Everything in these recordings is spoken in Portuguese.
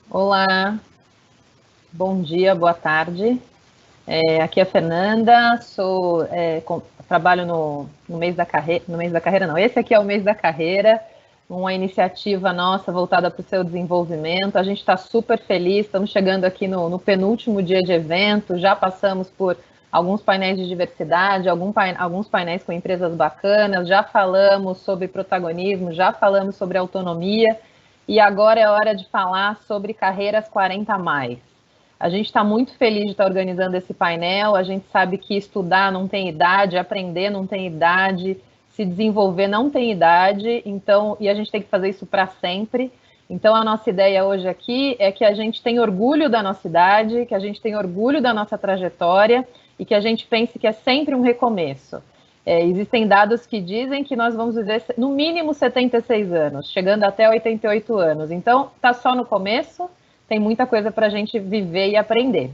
Olá, bom dia, boa tarde. Aqui é a Fernanda, trabalho no mês da carreira, não, esse aqui é o mês da carreira, uma iniciativa nossa voltada para o seu desenvolvimento. A gente está super feliz, estamos chegando aqui no penúltimo dia de evento, já passamos por alguns painéis de diversidade, alguns painéis com empresas bacanas, já falamos sobre protagonismo, já falamos sobre autonomia, e agora é hora de falar sobre carreiras 40 a mais. A gente está muito feliz de estar organizando esse painel. A gente sabe que estudar não tem idade, aprender não tem idade, se desenvolver não tem idade, então, e a gente tem que fazer isso para sempre. Então, a nossa ideia hoje aqui é que a gente tenha orgulho da nossa idade, que a gente tenha orgulho da nossa trajetória e que a gente pense que é sempre um recomeço. Existem dados que dizem que nós vamos viver no mínimo 76 anos, chegando até 88 anos. Então, está só no começo, tem muita coisa para a gente viver e aprender.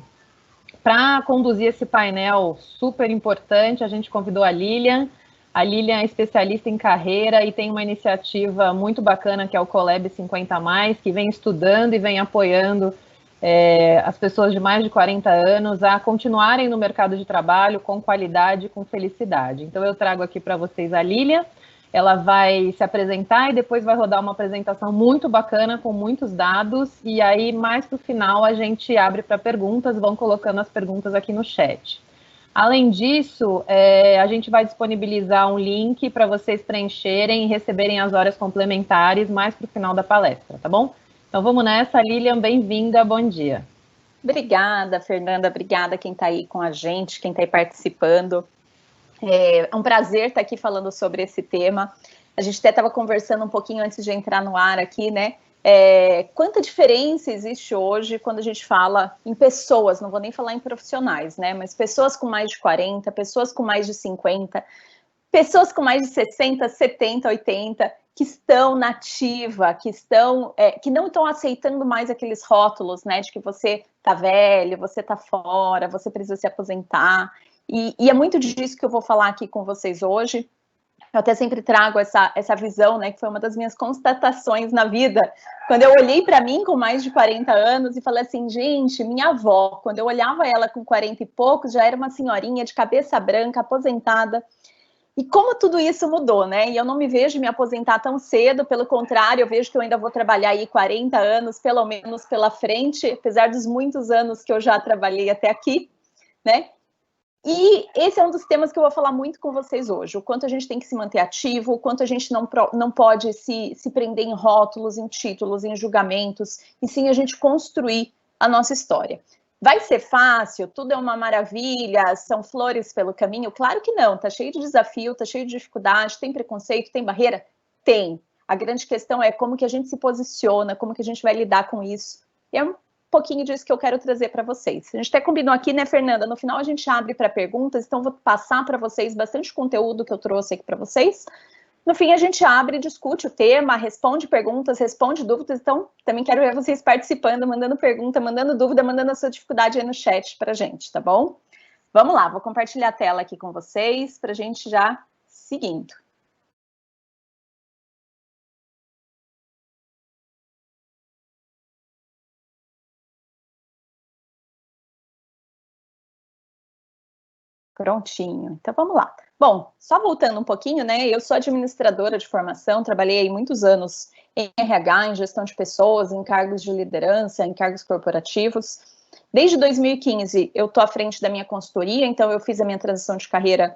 Para conduzir esse painel super importante, a gente convidou a Lilian. A Lilian é especialista em carreira e tem uma iniciativa muito bacana que é o Colab 50 Mais, que vem estudando e vem apoiando as pessoas de mais de 40 anos a continuarem no mercado de trabalho com qualidade e com felicidade. Então eu trago aqui para vocês a Lilian. Ela vai se apresentar e depois vai rodar uma apresentação muito bacana com muitos dados, e aí mais para o final a gente abre para perguntas, vão colocando as perguntas aqui no chat. Além disso, a gente vai disponibilizar um link para vocês preencherem e receberem as horas complementares mais para o final da palestra, tá bom? Então vamos nessa, Lilian, bem-vinda, bom dia. Obrigada, Fernanda, obrigada quem está aí com a gente, quem está aí participando. É um prazer estar aqui falando sobre esse tema. A gente até estava conversando um pouquinho antes de entrar no ar aqui, né? Quanta diferença existe hoje quando a gente fala em pessoas, não vou nem falar em profissionais, né? Mas pessoas com mais de 40, pessoas com mais de 50, pessoas com mais de 60, 70, 80, que estão na ativa, que não estão aceitando mais aqueles rótulos, né? De que você tá velho, você tá fora, você precisa se aposentar. E é muito disso que eu vou falar aqui com vocês hoje. Eu até sempre trago essa visão, né, que foi uma das minhas constatações na vida, quando eu olhei para mim com mais de 40 anos e falei assim, gente, minha avó, quando eu olhava ela com 40 e poucos, já era uma senhorinha de cabeça branca, aposentada, e como tudo isso mudou, né, e eu não me vejo me aposentar tão cedo, pelo contrário, eu vejo que eu ainda vou trabalhar aí 40 anos, pelo menos pela frente, apesar dos muitos anos que eu já trabalhei até aqui, né. E esse é um dos temas que eu vou falar muito com vocês hoje, o quanto a gente tem que se manter ativo, o quanto a gente não pode se prender em rótulos, em títulos, em julgamentos, e sim a gente construir a nossa história. Vai ser fácil? Tudo é uma maravilha? São flores pelo caminho? Claro que não, tá cheio de desafio, tá cheio de dificuldade, tem preconceito, tem barreira? Tem. A grande questão é como que a gente se posiciona, como que a gente vai lidar com isso. E é um pouquinho disso que eu quero trazer para vocês. A gente até combinou aqui, né, Fernanda? No final a gente abre para perguntas, então vou passar para vocês bastante conteúdo que eu trouxe aqui para vocês. No fim a gente abre, discute o tema, responde perguntas, responde dúvidas, então também quero ver vocês participando, mandando pergunta, mandando dúvida, mandando a sua dificuldade aí no chat para a gente, tá bom? Vamos lá, vou compartilhar a tela aqui com vocês para a gente já seguindo. Prontinho, então vamos lá. Bom, só voltando um pouquinho, né, eu sou administradora de formação, trabalhei aí muitos anos em RH, em gestão de pessoas, em cargos de liderança, em cargos corporativos. Desde 2015, eu estou à frente da minha consultoria, então eu fiz a minha transição de carreira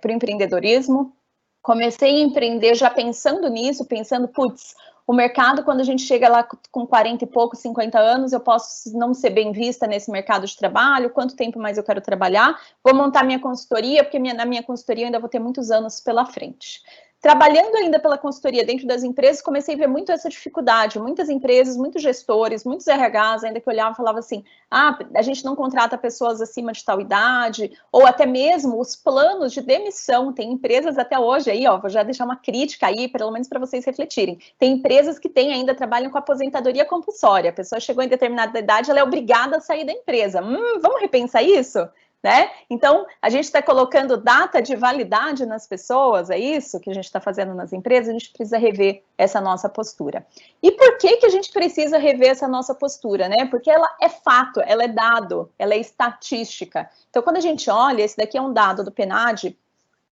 para o empreendedorismo. Comecei a empreender já pensando nisso, pensando, putz, o mercado, quando a gente chega lá com 40 e pouco, 50 anos, eu posso não ser bem vista nesse mercado de trabalho, quanto tempo mais eu quero trabalhar, vou montar minha consultoria, porque na minha consultoria eu ainda vou ter muitos anos pela frente. Trabalhando ainda pela consultoria dentro das empresas, comecei a ver muito essa dificuldade, muitas empresas, muitos gestores, muitos RHs, ainda que olhavam e falavam assim, a gente não contrata pessoas acima de tal idade, ou até mesmo os planos de demissão, tem empresas até hoje aí, ó, vou já deixar uma crítica aí, pelo menos para vocês refletirem, tem empresas que ainda trabalham com aposentadoria compulsória, a pessoa chegou em determinada idade, ela é obrigada a sair da empresa, vamos repensar isso? né? Então, a gente está colocando data de validade nas pessoas, é isso que a gente está fazendo nas empresas, a gente precisa rever essa nossa postura. E por que a gente precisa rever essa nossa postura, né? Porque ela é fato, ela é dado, ela é estatística. Então, quando a gente olha, esse daqui é um dado do PNAD,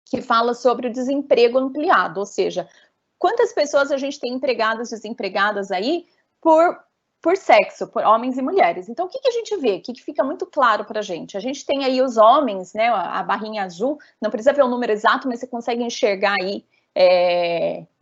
que fala sobre o desemprego ampliado, ou seja, quantas pessoas a gente tem empregadas, desempregadas aí por sexo, por homens e mulheres. Então, o que a gente vê? O que fica muito claro para a gente? A gente tem aí os homens, né, a barrinha azul, não precisa ver o número exato, mas você consegue enxergar aí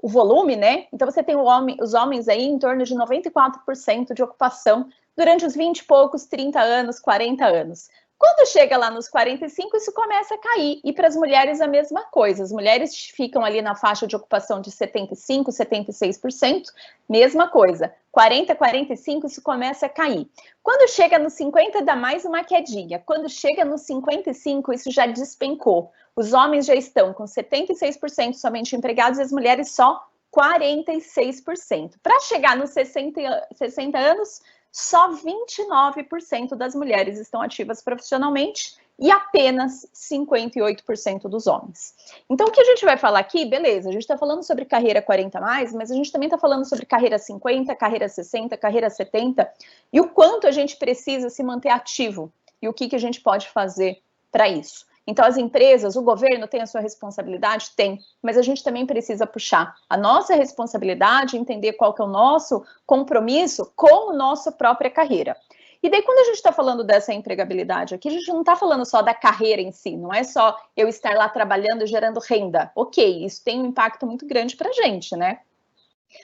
o volume, né? Então, você tem os homens aí em torno de 94% de ocupação durante os 20 e poucos, 30 anos, 40 anos. Quando chega lá nos 45, isso começa a cair. E para as mulheres a mesma coisa. As mulheres ficam ali na faixa de ocupação de 75%, 76%, mesma coisa. 40, 45, isso começa a cair. Quando chega nos 50, dá mais uma quedinha. Quando chega nos 55, isso já despencou. Os homens já estão com 76% somente empregados e as mulheres só 46%. Para chegar nos 60 anos, só 29% das mulheres estão ativas profissionalmente e apenas 58% dos homens. Então, o que a gente vai falar aqui, beleza, a gente está falando sobre carreira 40+, mas a gente também está falando sobre carreira 50, carreira 60, carreira 70, e o quanto a gente precisa se manter ativo e o que a gente pode fazer para isso. Então, as empresas, o governo tem a sua responsabilidade? Tem, mas a gente também precisa puxar a nossa responsabilidade, entender qual que é o nosso compromisso com a nossa própria carreira. E daí, quando a gente está falando dessa empregabilidade aqui, a gente não está falando só da carreira em si, não é só eu estar lá trabalhando e gerando renda. Ok, isso tem um impacto muito grande para a gente, né?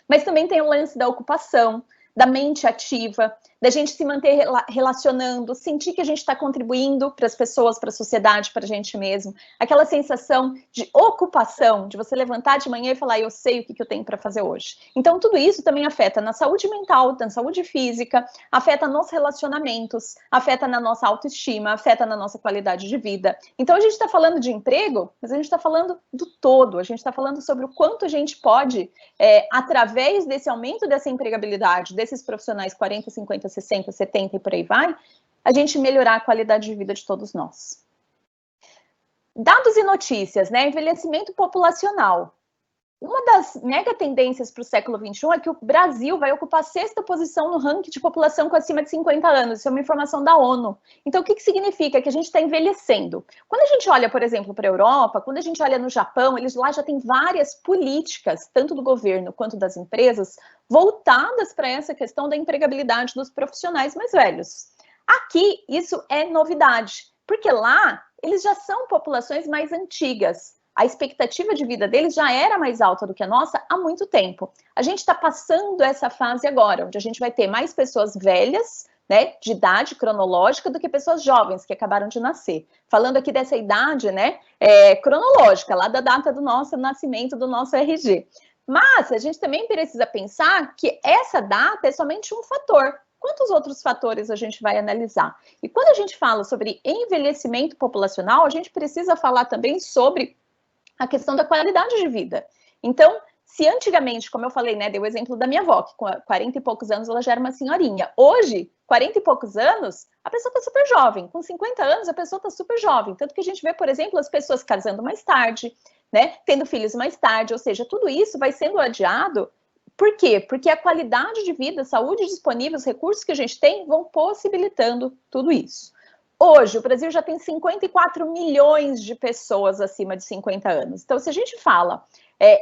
Mas também tem o lance da ocupação, da mente ativa, da gente se manter relacionando, sentir que a gente está contribuindo para as pessoas, para a sociedade, para a gente mesmo. Aquela sensação de ocupação, de você levantar de manhã e falar, eu sei o que eu tenho para fazer hoje. Então, tudo isso também afeta na saúde mental, na saúde física, afeta nos relacionamentos, afeta na nossa autoestima, afeta na nossa qualidade de vida. Então, a gente está falando de emprego, mas a gente está falando do todo, a gente está falando sobre o quanto a gente pode, através desse aumento dessa empregabilidade, desses profissionais 40, 50, 60, 70 e por aí vai, a gente melhorar a qualidade de vida de todos nós. Dados e notícias, né? Envelhecimento populacional. Uma das mega tendências para o século XXI é que o Brasil vai ocupar a 6ª posição no ranking de população com acima de 50 anos. Isso é uma informação da ONU. Então, o que significa? Que a gente está envelhecendo. Quando a gente olha, por exemplo, para a Europa, quando a gente olha no Japão, eles lá já têm várias políticas, tanto do governo quanto das empresas, voltadas para essa questão da empregabilidade dos profissionais mais velhos. Aqui, isso é novidade, porque lá eles já são populações mais antigas. A expectativa de vida deles já era mais alta do que a nossa há muito tempo. A gente está passando essa fase agora, onde a gente vai ter mais pessoas velhas, né, de idade cronológica, do que pessoas jovens que acabaram de nascer. Falando aqui dessa idade, né, cronológica, lá da data do nosso nascimento, do nosso RG. Mas a gente também precisa pensar que essa data é somente um fator. Quantos outros fatores a gente vai analisar? E quando a gente fala sobre envelhecimento populacional, a gente precisa falar também sobre a questão da qualidade de vida. Então, se antigamente, como eu falei, né, dei o exemplo da minha avó, que com 40 e poucos anos ela já era uma senhorinha. Hoje, 40 e poucos anos, a pessoa está super jovem. Com 50 anos, a pessoa está super jovem. Tanto que a gente vê, por exemplo, as pessoas casando mais tarde, né, tendo filhos mais tarde, ou seja, tudo isso vai sendo adiado. Por quê? Porque a qualidade de vida, a saúde disponível, os recursos que a gente tem vão possibilitando tudo isso. Hoje, o Brasil já tem 54 milhões de pessoas acima de 50 anos. Então, se a gente fala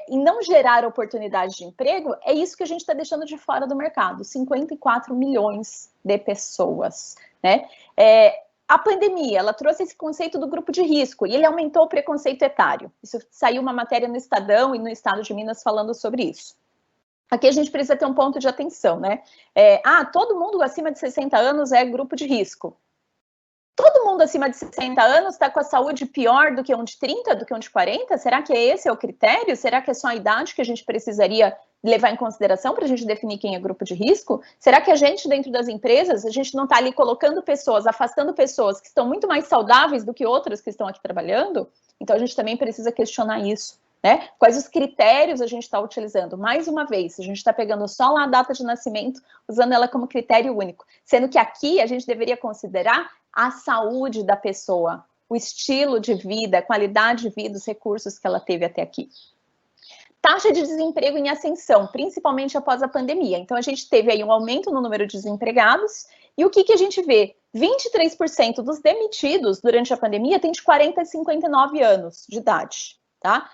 em não gerar oportunidade de emprego, é isso que a gente está deixando de fora do mercado, 54 milhões de pessoas, né? A pandemia, ela trouxe esse conceito do grupo de risco e ele aumentou o preconceito etário. Isso saiu uma matéria no Estadão e no Estado de Minas falando sobre isso. Aqui a gente precisa ter um ponto de atenção, né? Todo mundo acima de 60 anos é grupo de risco. Todo mundo acima de 60 anos está com a saúde pior do que um de 30, do que um de 40? Será que esse é o critério? Será que é só a idade que a gente precisaria levar em consideração para a gente definir quem é grupo de risco? Será que a gente, dentro das empresas, a gente não está ali colocando pessoas, afastando pessoas que estão muito mais saudáveis do que outras que estão aqui trabalhando? Então, a gente também precisa questionar isso, né? Quais os critérios a gente está utilizando? Mais uma vez, a gente está pegando só lá a data de nascimento, usando ela como critério único, sendo que aqui a gente deveria considerar a saúde da pessoa, o estilo de vida, a qualidade de vida, os recursos que ela teve até aqui. Taxa de desemprego em ascensão, principalmente após a pandemia. Então, a gente teve aí um aumento no número de desempregados. E o que a gente vê? 23% dos demitidos durante a pandemia têm de 40 a 59 anos de idade, tá?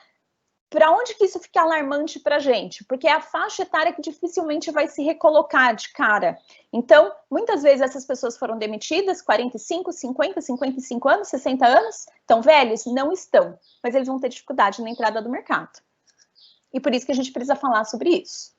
Para onde que isso fica alarmante para a gente? Porque é a faixa etária que dificilmente vai se recolocar de cara. Então, muitas vezes essas pessoas foram demitidas, 45, 50, 55 anos, 60 anos, estão velhos? Não estão, mas eles vão ter dificuldade na entrada do mercado. E por isso que a gente precisa falar sobre isso.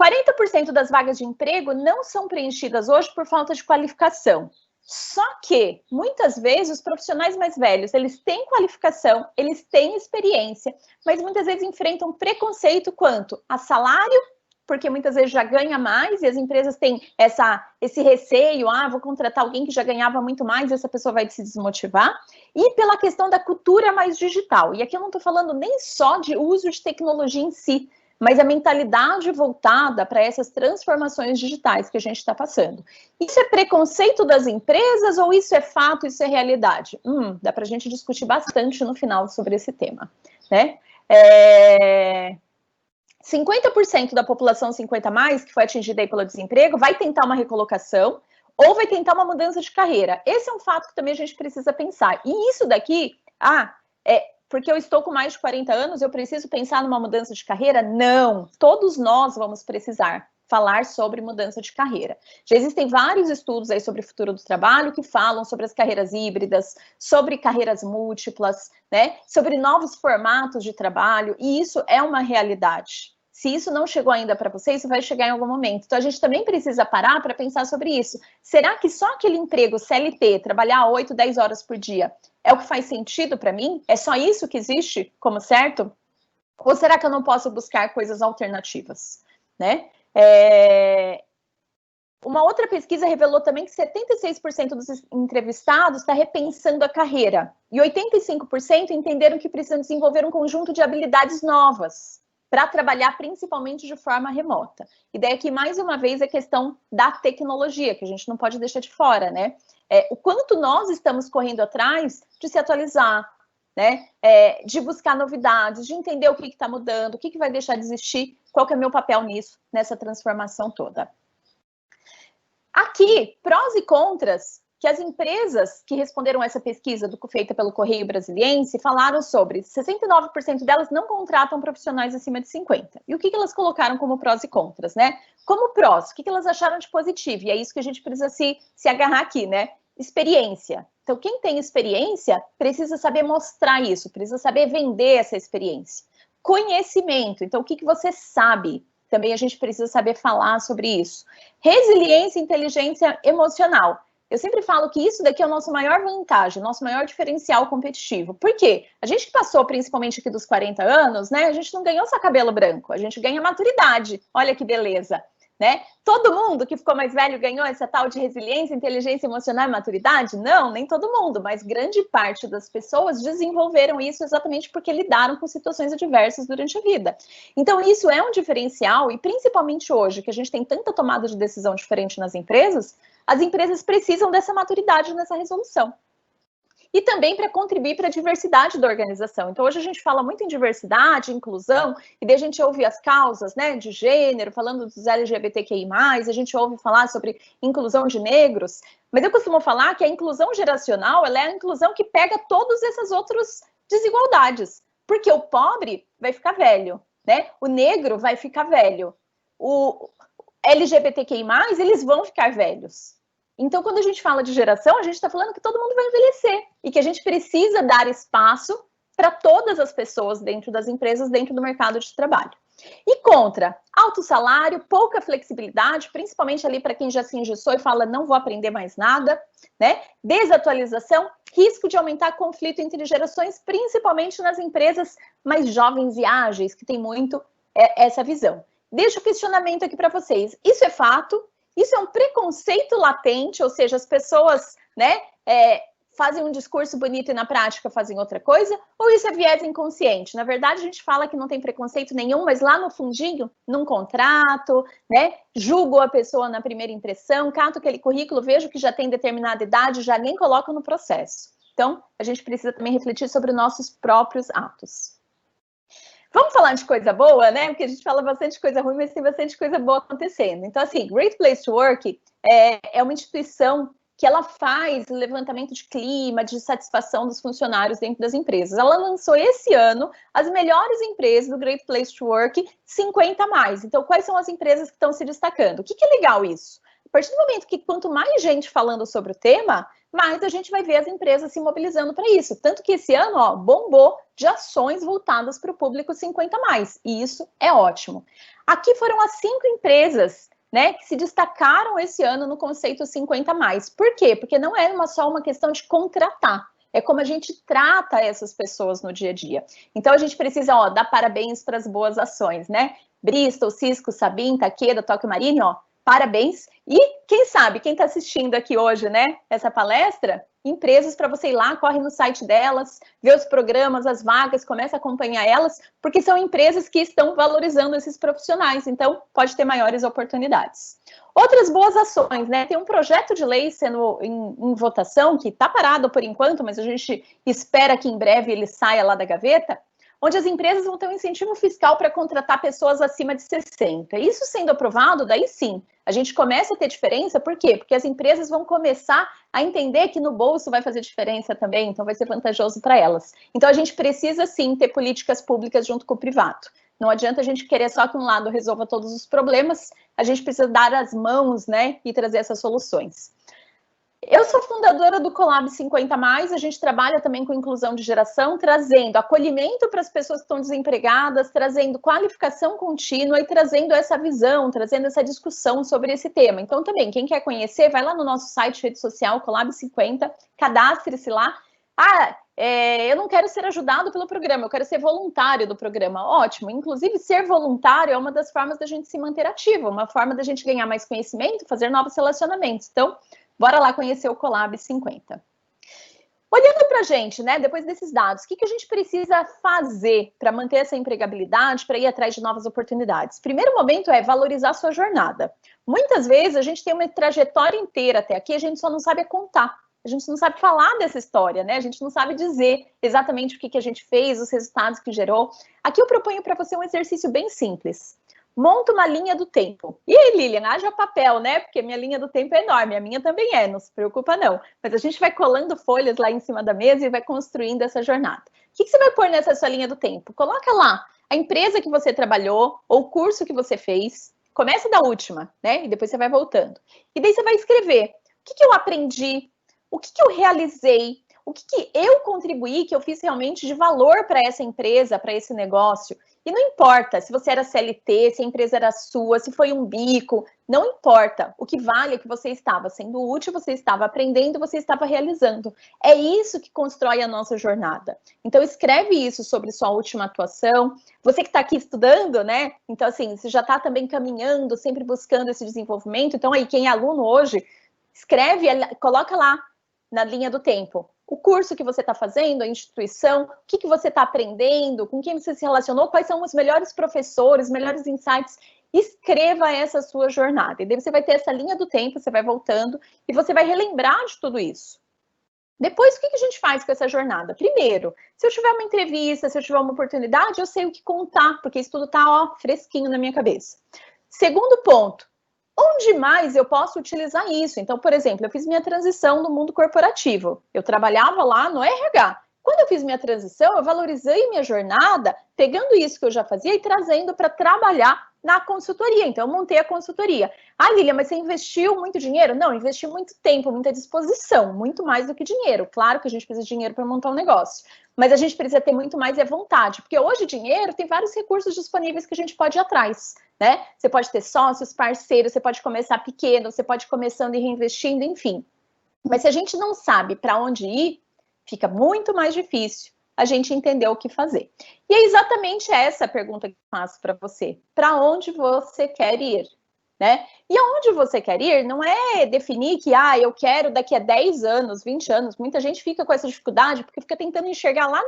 40% das vagas de emprego não são preenchidas hoje por falta de qualificação. Só que, muitas vezes, os profissionais mais velhos, eles têm qualificação, eles têm experiência, mas muitas vezes enfrentam preconceito quanto a salário, porque muitas vezes já ganha mais e as empresas têm esse receio, vou contratar alguém que já ganhava muito mais, essa pessoa vai se desmotivar, e pela questão da cultura mais digital. E aqui eu não estou falando nem só de uso de tecnologia em si, mas a mentalidade voltada para essas transformações digitais que a gente está passando. Isso é preconceito das empresas ou isso é fato, isso é realidade? Dá para a gente discutir bastante no final sobre esse tema, né? 50% da população 50+, que foi atingida aí pelo desemprego, vai tentar uma recolocação ou vai tentar uma mudança de carreira. Esse é um fato que também a gente precisa pensar. E isso daqui, porque eu estou com mais de 40 anos, eu preciso pensar numa mudança de carreira? Não, todos nós vamos precisar falar sobre mudança de carreira. Já existem vários estudos aí sobre o futuro do trabalho que falam sobre as carreiras híbridas, sobre carreiras múltiplas, né? Sobre novos formatos de trabalho, e isso é uma realidade. Se isso não chegou ainda para você, isso vai chegar em algum momento. Então, a gente também precisa parar para pensar sobre isso. Será que só aquele emprego CLT, trabalhar 8, 10 horas por dia, é o que faz sentido para mim? É só isso que existe como certo? Ou será que eu não posso buscar coisas alternativas, né? Uma outra pesquisa revelou também que 76% dos entrevistados está repensando a carreira e 85% entenderam que precisam desenvolver um conjunto de habilidades novas para trabalhar principalmente de forma remota. E daí aqui, mais uma vez, a questão da tecnologia, que a gente não pode deixar de fora, né? O quanto nós estamos correndo atrás de se atualizar, né? De buscar novidades, de entender o que está mudando, o que vai deixar de existir, qual que é o meu papel nisso, nessa transformação toda. Aqui, prós e contras, que as empresas que responderam essa pesquisa feita pelo Correio Brasiliense falaram sobre 69% delas não contratam profissionais acima de 50. E o que elas colocaram como prós e contras, né? Como prós, o que elas acharam de positivo? E é isso que a gente precisa se agarrar aqui, né? Experiência. Então, quem tem experiência precisa saber mostrar isso, precisa saber vender essa experiência. Conhecimento. Então, o que você sabe? Também a gente precisa saber falar sobre isso. Resiliência e inteligência emocional. Eu sempre falo que isso daqui é o nosso maior vantagem, nosso maior diferencial competitivo. Por quê? A gente que passou principalmente aqui dos 40 anos, né? A gente não ganhou só cabelo branco, a gente ganha maturidade. Olha que beleza, né? Todo mundo que ficou mais velho ganhou essa tal de resiliência, inteligência emocional e maturidade? Não, nem todo mundo, mas grande parte das pessoas desenvolveram isso exatamente porque lidaram com situações adversas durante a vida. Então, isso é um diferencial e principalmente hoje, que a gente tem tanta tomada de decisão diferente nas empresas, as empresas precisam dessa maturidade nessa resolução. E também para contribuir para a diversidade da organização. Então, hoje a gente fala muito em diversidade, inclusão, e daí a gente ouve as causas, né, de gênero, falando dos LGBTQI+, a gente ouve falar sobre inclusão de negros, mas eu costumo falar que a inclusão geracional, ela é a inclusão que pega todas essas outras desigualdades, porque o pobre vai ficar velho, né, o negro vai ficar velho, o LGBTQI+, eles vão ficar velhos. Então, quando a gente fala de geração, a gente está falando que todo mundo vai envelhecer e que a gente precisa dar espaço para todas as pessoas dentro das empresas, dentro do mercado de trabalho. E contra, alto salário, pouca flexibilidade, principalmente ali para quem já se engessou e fala não vou aprender mais nada, né? Desatualização, risco de aumentar conflito entre gerações, principalmente nas empresas mais jovens e ágeis, que tem muito essa visão. Deixo o questionamento aqui para vocês. Isso é fato? Isso é um preconceito latente, ou seja, as pessoas, né, fazem um discurso bonito e na prática fazem outra coisa? Ou isso é viés inconsciente? Na verdade, a gente fala que não tem preconceito nenhum, mas lá no fundinho, num contrato, né? Julgo a pessoa na primeira impressão, cato aquele currículo, vejo que já tem determinada idade, já nem coloco no processo. Então, a gente precisa também refletir sobre nossos próprios atos. Vamos falar de coisa boa, né? Porque a gente fala bastante coisa ruim, mas tem bastante coisa boa acontecendo. Então, assim, Great Place to Work é uma instituição que ela faz levantamento de clima, de satisfação dos funcionários dentro das empresas. Ela lançou esse ano as melhores empresas do Great Place to Work 50 mais. Então, quais são as empresas que estão se destacando? O que é legal isso? A partir do momento que quanto mais gente falando sobre o tema, mais a gente vai ver as empresas se mobilizando para isso. Tanto que esse ano, ó, bombou de ações voltadas para o público 50 mais. E isso é ótimo. Aqui foram as 5 empresas, né, que se destacaram esse ano no conceito 50 mais. Por quê? Porque não é só uma questão de contratar, é como a gente trata essas pessoas no dia a dia. Então a gente precisa, ó, dar parabéns para as boas ações, né? Bristol, Cisco, Sabin, Takeda, Tokio Marine, ó, parabéns. E quem sabe, quem está assistindo aqui hoje, né, essa palestra, empresas para você ir lá, corre no site delas, vê os programas, as vagas, começa a acompanhar elas, porque são empresas que estão valorizando esses profissionais, então pode ter maiores oportunidades. Outras boas ações, né? Tem um projeto de lei sendo em votação, que está parado por enquanto, mas a gente espera que em breve ele saia lá da gaveta, onde as empresas vão ter um incentivo fiscal para contratar pessoas acima de 60. Isso sendo aprovado, daí sim, a gente começa a ter diferença, por quê? Porque as empresas vão começar a entender que no bolso vai fazer diferença também, então vai ser vantajoso para elas. Então a gente precisa sim ter políticas públicas junto com o privado. Não adianta a gente querer só que um lado resolva todos os problemas, a gente precisa dar as mãos, né, e trazer essas soluções. Eu sou fundadora do Colab 50 mais, a gente trabalha também com inclusão de geração, trazendo acolhimento para as pessoas que estão desempregadas, trazendo qualificação contínua e trazendo essa visão, trazendo essa discussão sobre esse tema. Então também, quem quer conhecer, vai lá no nosso site, rede social, Colab 50, cadastre-se lá. Eu não quero ser ajudado pelo programa, eu quero ser voluntário do programa. Ótimo, inclusive ser voluntário é uma das formas da gente se manter ativo, uma forma da gente ganhar mais conhecimento, fazer novos relacionamentos. Então, bora lá conhecer o Colab 50. Olhando para a gente, né, depois desses dados, o que a gente precisa fazer para manter essa empregabilidade, para ir atrás de novas oportunidades? Primeiro momento é valorizar a sua jornada. Muitas vezes a gente tem uma trajetória inteira até aqui, a gente só não sabe contar. A gente não sabe falar dessa história, né? A gente não sabe dizer exatamente o que a gente fez, os resultados que gerou. Aqui eu proponho para você um exercício bem simples. Monta uma linha do tempo. E aí, Lilian, haja papel, né? Porque minha linha do tempo é enorme, a minha também é, não se preocupa não. Mas a gente vai colando folhas lá em cima da mesa e vai construindo essa jornada. O que você vai pôr nessa sua linha do tempo? Coloca lá a empresa que você trabalhou ou o curso que você fez. Começa da última, né? E depois você vai voltando. E daí você vai escrever o que eu aprendi, o que eu realizei, o que eu contribuí, que eu fiz realmente de valor para essa empresa, para esse negócio. E não importa se você era CLT, se a empresa era sua, se foi um bico, não importa. O que vale é que você estava sendo útil, você estava aprendendo, você estava realizando. É isso que constrói a nossa jornada. Então, escreve isso sobre sua última atuação. Você que está aqui estudando, né? Então, assim, você já está também caminhando, sempre buscando esse desenvolvimento. Então, aí, quem é aluno hoje, escreve, coloca lá na linha do tempo. O curso que você está fazendo, a instituição, o que você está aprendendo, com quem você se relacionou, quais são os melhores professores, melhores insights. Escreva essa sua jornada. E daí você vai ter essa linha do tempo, você vai voltando e você vai relembrar de tudo isso. Depois, o que a gente faz com essa jornada? Primeiro, se eu tiver uma entrevista, se eu tiver uma oportunidade, eu sei o que contar, porque isso tudo está fresquinho na minha cabeça. Segundo ponto, onde mais eu posso utilizar isso? Então, por exemplo, eu fiz minha transição no mundo corporativo. Eu trabalhava lá no RH. Quando eu fiz minha transição, eu valorizei minha jornada, pegando isso que eu já fazia e trazendo para trabalhar na consultoria. Então, eu montei a consultoria. Ah, Lilia, mas você investiu muito dinheiro? Não, investi muito tempo, muita disposição, muito mais do que dinheiro. Claro que a gente precisa de dinheiro para montar um negócio, mas a gente precisa ter muito mais vontade, porque hoje dinheiro tem vários recursos disponíveis que a gente pode ir atrás, né? Você pode ter sócios, parceiros, você pode começar pequeno, você pode ir começando e reinvestindo, enfim. Mas se a gente não sabe para onde ir, fica muito mais difícil a gente entender o que fazer. E é exatamente essa a pergunta que eu faço para você. Para onde você quer ir? né? E aonde você quer ir não é definir que, eu quero daqui a 10 anos, 20 anos. Muita gente fica com essa dificuldade porque fica tentando enxergar lá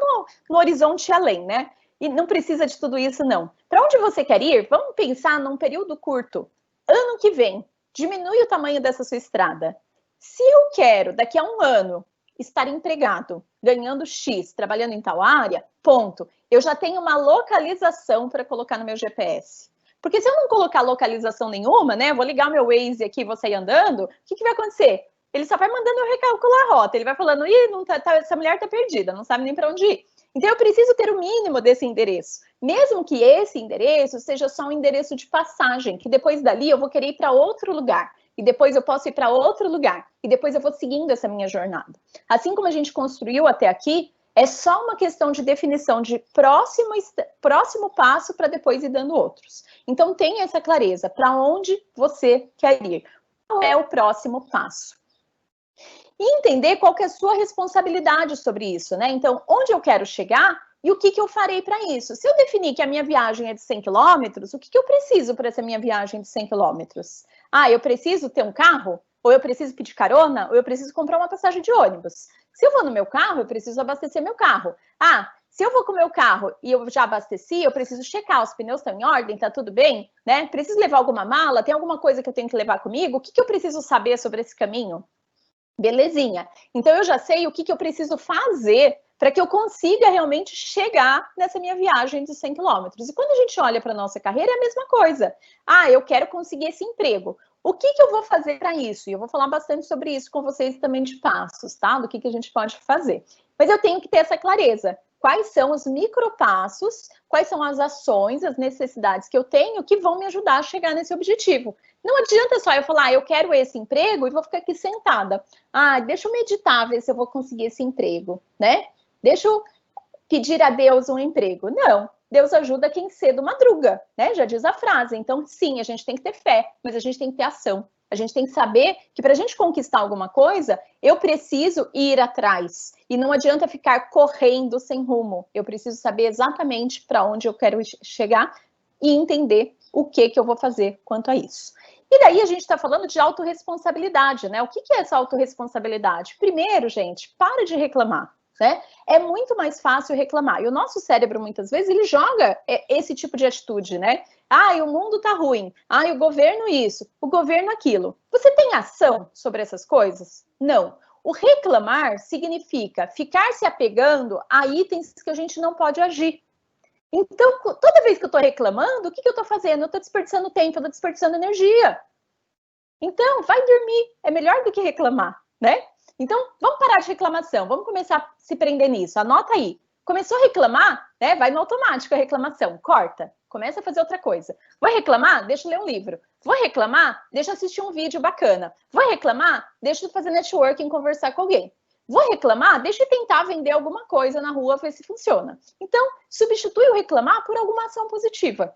no horizonte além, né? E não precisa de tudo isso, não. Para onde você quer ir? Vamos pensar num período curto. Ano que vem, diminui o tamanho dessa sua estrada. Se eu quero, daqui a um ano, estar empregado, ganhando X, trabalhando em tal área, ponto. Eu já tenho uma localização para colocar no meu GPS. Porque se eu não colocar localização nenhuma, né, vou ligar o meu Waze aqui e vou sair andando, o que vai acontecer? Ele só vai mandando eu recalcular a rota, ele vai falando, essa mulher tá perdida, não sabe nem para onde ir. Então eu preciso ter o mínimo desse endereço, mesmo que esse endereço seja só um endereço de passagem, que depois dali eu vou querer ir para outro lugar, e depois eu posso ir para outro lugar, e depois eu vou seguindo essa minha jornada. Assim como a gente construiu até aqui, é só uma questão de definição de próximo passo para depois ir dando outros. Então, tenha essa clareza, para onde você quer ir. Qual é o próximo passo? E entender qual que é a sua responsabilidade sobre isso, né? Então, onde eu quero chegar e o que eu farei para isso? Se eu definir que a minha viagem é de 100 quilômetros, o que eu preciso para essa minha viagem de 100 quilômetros? Eu preciso ter um carro? Ou eu preciso pedir carona? Ou eu preciso comprar uma passagem de ônibus? Se eu vou no meu carro, eu preciso abastecer meu carro. Se eu vou com o meu carro e eu já abasteci, eu preciso checar, os pneus estão em ordem, tá tudo bem, né? Preciso levar alguma mala? Tem alguma coisa que eu tenho que levar comigo? O que eu preciso saber sobre esse caminho? Belezinha. Então, eu já sei o que eu preciso fazer para que eu consiga realmente chegar nessa minha viagem de 100 quilômetros. E quando a gente olha para a nossa carreira, é a mesma coisa. Eu quero conseguir esse emprego. O que eu vou fazer para isso? E eu vou falar bastante sobre isso com vocês também de passos, tá? Do que a gente pode fazer. Mas eu tenho que ter essa clareza. Quais são os micropassos, quais são as ações, as necessidades que eu tenho que vão me ajudar a chegar nesse objetivo. Não adianta só eu falar, eu quero esse emprego e vou ficar aqui sentada. Deixa eu meditar, ver se eu vou conseguir esse emprego, né? Deixa eu pedir a Deus um emprego. Não, Deus ajuda quem cedo madruga, né? Já diz a frase. Então, sim, a gente tem que ter fé, mas a gente tem que ter ação. A gente tem que saber que para a gente conquistar alguma coisa, eu preciso ir atrás. E não adianta ficar correndo sem rumo. Eu preciso saber exatamente para onde eu quero chegar e entender o que eu vou fazer quanto a isso. E daí a gente está falando de autorresponsabilidade, né? O que é essa autorresponsabilidade? Primeiro, gente, para de reclamar. Né? É muito mais fácil reclamar. E o nosso cérebro, muitas vezes, ele joga esse tipo de atitude, né? O mundo tá ruim. O governo isso, o governo aquilo. Você tem ação sobre essas coisas? Não. O reclamar significa ficar se apegando a itens que a gente não pode agir. Então, toda vez que eu tô reclamando, o que eu tô fazendo? Eu tô desperdiçando tempo, eu tô desperdiçando energia. Então, vai dormir. É melhor do que reclamar, né? Então, vamos parar de reclamação, vamos começar a se prender nisso, anota aí. Começou a reclamar, né? Vai no automático a reclamação, corta, começa a fazer outra coisa. Vou reclamar? Deixa eu ler um livro. Vou reclamar? Deixa eu assistir um vídeo bacana. Vou reclamar? Deixa eu fazer networking, conversar com alguém. Vou reclamar? Deixa eu tentar vender alguma coisa na rua, ver se funciona. Então, substitui o reclamar por alguma ação positiva.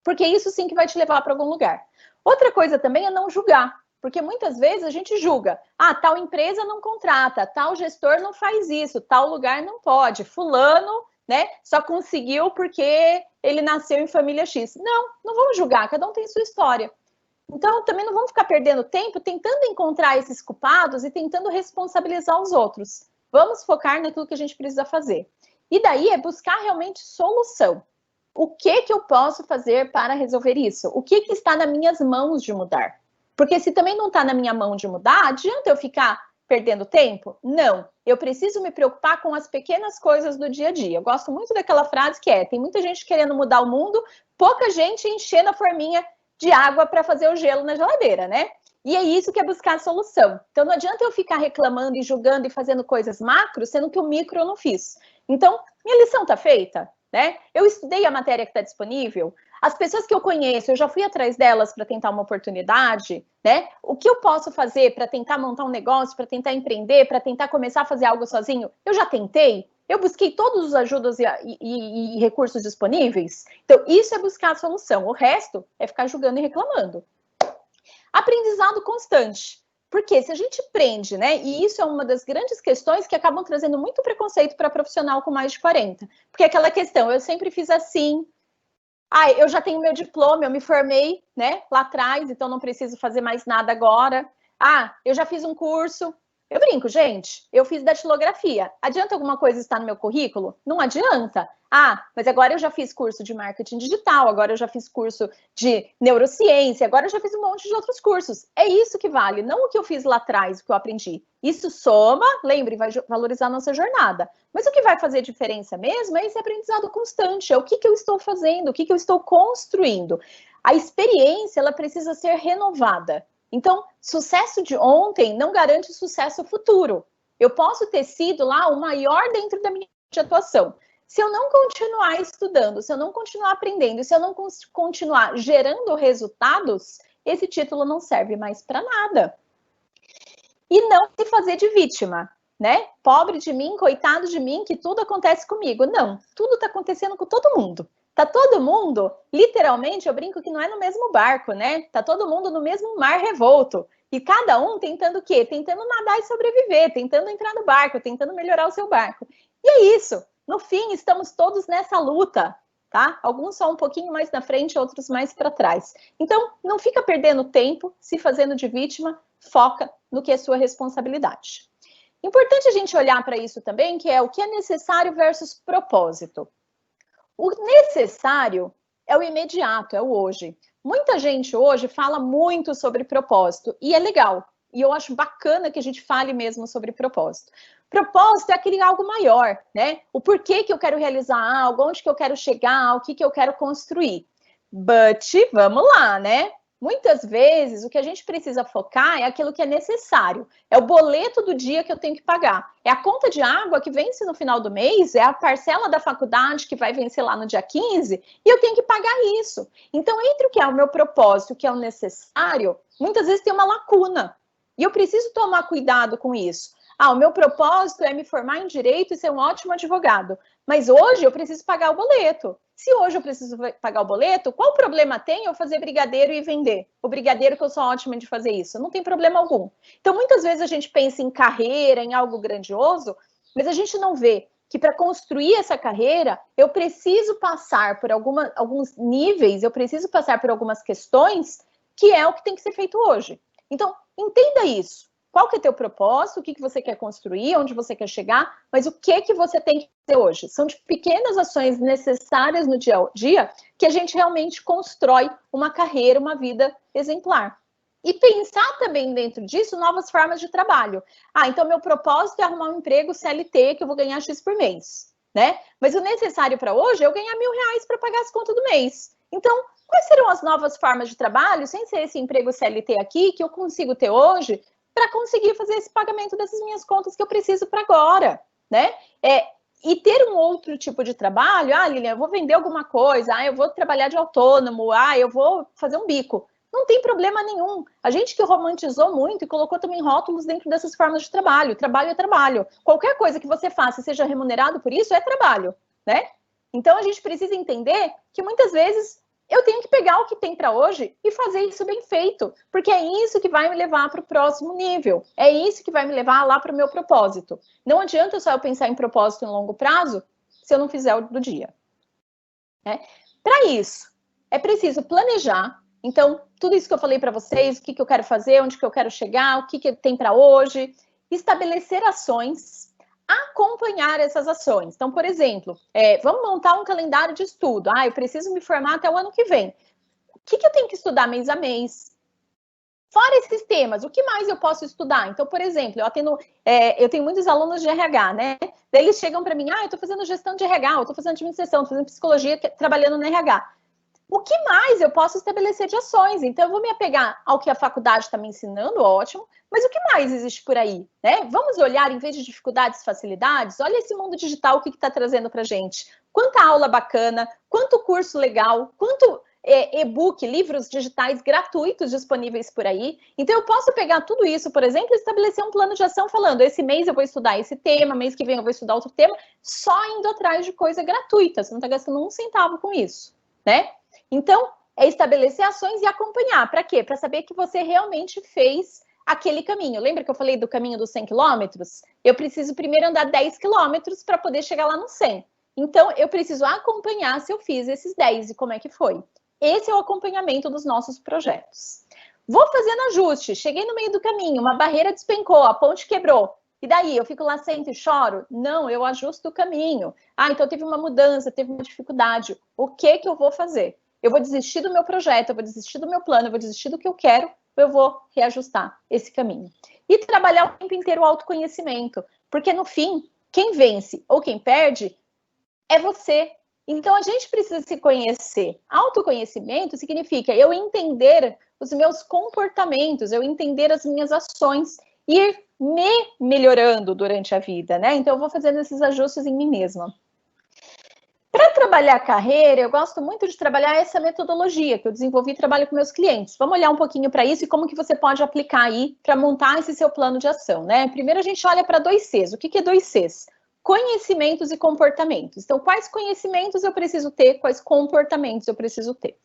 Porque isso sim que vai te levar para algum lugar. Outra coisa também é não julgar. Porque muitas vezes a gente julga, tal empresa não contrata, tal gestor não faz isso, tal lugar não pode, fulano, né, só conseguiu porque ele nasceu em família X. Não vamos julgar, cada um tem sua história. Então, também não vamos ficar perdendo tempo tentando encontrar esses culpados e tentando responsabilizar os outros. Vamos focar naquilo que a gente precisa fazer. E daí é buscar realmente solução. O que eu posso fazer para resolver isso? O que está nas minhas mãos de mudar? Porque se também não está na minha mão de mudar, adianta eu ficar perdendo tempo? Não, eu preciso me preocupar com as pequenas coisas do dia a dia. Eu gosto muito daquela frase que tem muita gente querendo mudar o mundo, pouca gente enchendo a forminha de água para fazer o gelo na geladeira, né? E é isso que é buscar a solução. Então não adianta eu ficar reclamando e julgando e fazendo coisas macro, sendo que o micro eu não fiz. Então, minha lição está feita, né? Eu estudei a matéria que está disponível. As pessoas que eu conheço, eu já fui atrás delas para tentar uma oportunidade, né? O que eu posso fazer para tentar montar um negócio, para tentar empreender, para tentar começar a fazer algo sozinho? Eu já tentei, eu busquei todos os ajudas e recursos disponíveis. Então, isso é buscar a solução. O resto é ficar julgando e reclamando. Aprendizado constante. Porque se a gente prende, né? E isso é uma das grandes questões que acabam trazendo muito preconceito para profissional com mais de 40. Porque aquela questão, eu sempre fiz assim. Ah, eu já tenho meu diploma, eu me formei, né, lá atrás, então não preciso fazer mais nada agora. Ah, eu já fiz um curso. Eu brinco, gente, eu fiz datilografia. Adianta alguma coisa estar no meu currículo? Não adianta. Ah, mas agora eu já fiz curso de marketing digital, agora eu já fiz curso de neurociência, agora eu já fiz um monte de outros cursos. É isso que vale, não o que eu fiz lá atrás, o que eu aprendi. Isso soma, lembre, vai valorizar a nossa jornada. Mas o que vai fazer diferença mesmo é esse aprendizado constante, é o que eu estou fazendo, o que eu estou construindo. A experiência, ela precisa ser renovada. Então, sucesso de ontem não garante sucesso futuro. Eu posso ter sido lá o maior dentro da minha atuação. Se eu não continuar estudando, se eu não continuar aprendendo, se eu não continuar gerando resultados, esse título não serve mais para nada. E não se fazer de vítima, né? Pobre de mim, coitado de mim, que tudo acontece comigo. Não, tudo está acontecendo com todo mundo. Tá todo mundo, literalmente, eu brinco que não é no mesmo barco, né? Tá todo mundo no mesmo mar revolto. E cada um tentando o quê? Tentando nadar e sobreviver, tentando entrar no barco, tentando melhorar o seu barco. E é isso. No fim, estamos todos nessa luta, tá? Alguns só um pouquinho mais na frente, outros mais para trás. Então, não fica perdendo tempo, se fazendo de vítima, foca no que é sua responsabilidade. Importante a gente olhar para isso também, que é o que é necessário versus propósito. O necessário é o imediato, é o hoje. Muita gente hoje fala muito sobre propósito, e é legal. E eu acho bacana que a gente fale mesmo sobre propósito. Propósito é aquele algo maior, né? O porquê que eu quero realizar algo, onde que eu quero chegar, o que eu quero construir. But, vamos lá, né? Muitas vezes, o que a gente precisa focar é aquilo que é necessário. É o boleto do dia que eu tenho que pagar. É a conta de água que vence no final do mês, é a parcela da faculdade que vai vencer lá no dia 15, e eu tenho que pagar isso. Então, entre o que é o meu propósito e o que é o necessário, muitas vezes tem uma lacuna. E eu preciso tomar cuidado com isso. Ah, o meu propósito é me formar em direito e ser um ótimo advogado. Mas hoje eu preciso pagar o boleto. Se hoje eu preciso pagar o boleto, qual problema tem eu fazer brigadeiro e vender? O brigadeiro que eu sou ótima de fazer isso. Não tem problema algum. Então, muitas vezes a gente pensa em carreira, em algo grandioso, mas a gente não vê que para construir essa carreira, eu preciso passar por alguns níveis, eu preciso passar por algumas questões, que é o que tem que ser feito hoje. Então, entenda isso. Qual que é teu propósito, o que você quer construir, onde você quer chegar, mas o que você tem que fazer hoje? São de pequenas ações necessárias no dia a dia que a gente realmente constrói uma carreira, uma vida exemplar. E pensar também dentro disso novas formas de trabalho. Ah, então meu propósito é arrumar um emprego CLT que eu vou ganhar X por mês, né? Mas o necessário para hoje é eu ganhar R$1.000 para pagar as contas do mês. Então, quais serão as novas formas de trabalho, sem ser esse emprego CLT aqui, que eu consigo ter hoje, para conseguir fazer esse pagamento dessas minhas contas que eu preciso para agora, né? E ter um outro tipo de trabalho, Lilian, eu vou vender alguma coisa, eu vou trabalhar de autônomo, eu vou fazer um bico. Não tem problema nenhum. A gente que romantizou muito e colocou também rótulos dentro dessas formas de trabalho. Trabalho é trabalho. Qualquer coisa que você faça e seja remunerado por isso é trabalho, né? Então, a gente precisa entender que muitas vezes eu tenho que pegar o que tem para hoje e fazer isso bem feito, porque é isso que vai me levar para o próximo nível, é isso que vai me levar lá para o meu propósito. Não adianta só eu pensar em propósito em longo prazo se eu não fizer o do dia. Né? Para isso, é preciso planejar. Então, tudo isso que eu falei para vocês, o que eu quero fazer, onde que eu quero chegar, o que tem para hoje, estabelecer ações, acompanhar essas ações. Então, por exemplo, vamos montar um calendário de estudo. Eu preciso me formar até o ano que vem. O que eu tenho que estudar mês a mês? Fora esses temas, o que mais eu posso estudar? Então, por exemplo, eu tenho muitos alunos de RH, né? Daí eles chegam para mim, eu estou fazendo gestão de RH, eu estou fazendo administração, estou fazendo psicologia, trabalhando no RH. O que mais eu posso estabelecer de ações? Então, eu vou me apegar ao que a faculdade está me ensinando, ótimo, mas o que mais existe por aí? Né? Vamos olhar, em vez de dificuldades, facilidades, olha esse mundo digital, o que está trazendo para a gente. Quanta aula bacana, quanto curso legal, quanto e-book, livros digitais gratuitos disponíveis por aí. Então, eu posso pegar tudo isso, por exemplo, e estabelecer um plano de ação falando, esse mês eu vou estudar esse tema, mês que vem eu vou estudar outro tema, só indo atrás de coisa gratuita, você não está gastando um centavo com isso, né? Então, é estabelecer ações e acompanhar. Para quê? Para saber que você realmente fez aquele caminho. Lembra que eu falei do caminho dos 100 quilômetros? Eu preciso primeiro andar 10 quilômetros para poder chegar lá no 100. Então, eu preciso acompanhar se eu fiz esses 10 e como é que foi. Esse é o acompanhamento dos nossos projetos. Vou fazendo ajuste, cheguei no meio do caminho, uma barreira despencou, a ponte quebrou. E daí, eu fico lá sento e choro? Não, eu ajusto o caminho. Ah, então teve uma mudança, teve uma dificuldade. O que eu vou fazer? Eu vou desistir do meu projeto, eu vou desistir do meu plano, eu vou desistir do que eu quero, eu vou reajustar esse caminho. E trabalhar o tempo inteiro o autoconhecimento, porque no fim, quem vence ou quem perde é você. Então, a gente precisa se conhecer. Autoconhecimento significa eu entender os meus comportamentos, eu entender as minhas ações e ir me melhorando durante a vida, né? Então, eu vou fazendo esses ajustes em mim mesma. Para trabalhar a carreira, eu gosto muito de trabalhar essa metodologia que eu desenvolvi e trabalho com meus clientes. Vamos olhar um pouquinho para isso e como que você pode aplicar aí para montar esse seu plano de ação, né? Primeiro, a gente olha para 2Cs. O que é 2Cs? Conhecimentos e comportamentos. Então, quais conhecimentos eu preciso ter, quais comportamentos eu preciso ter.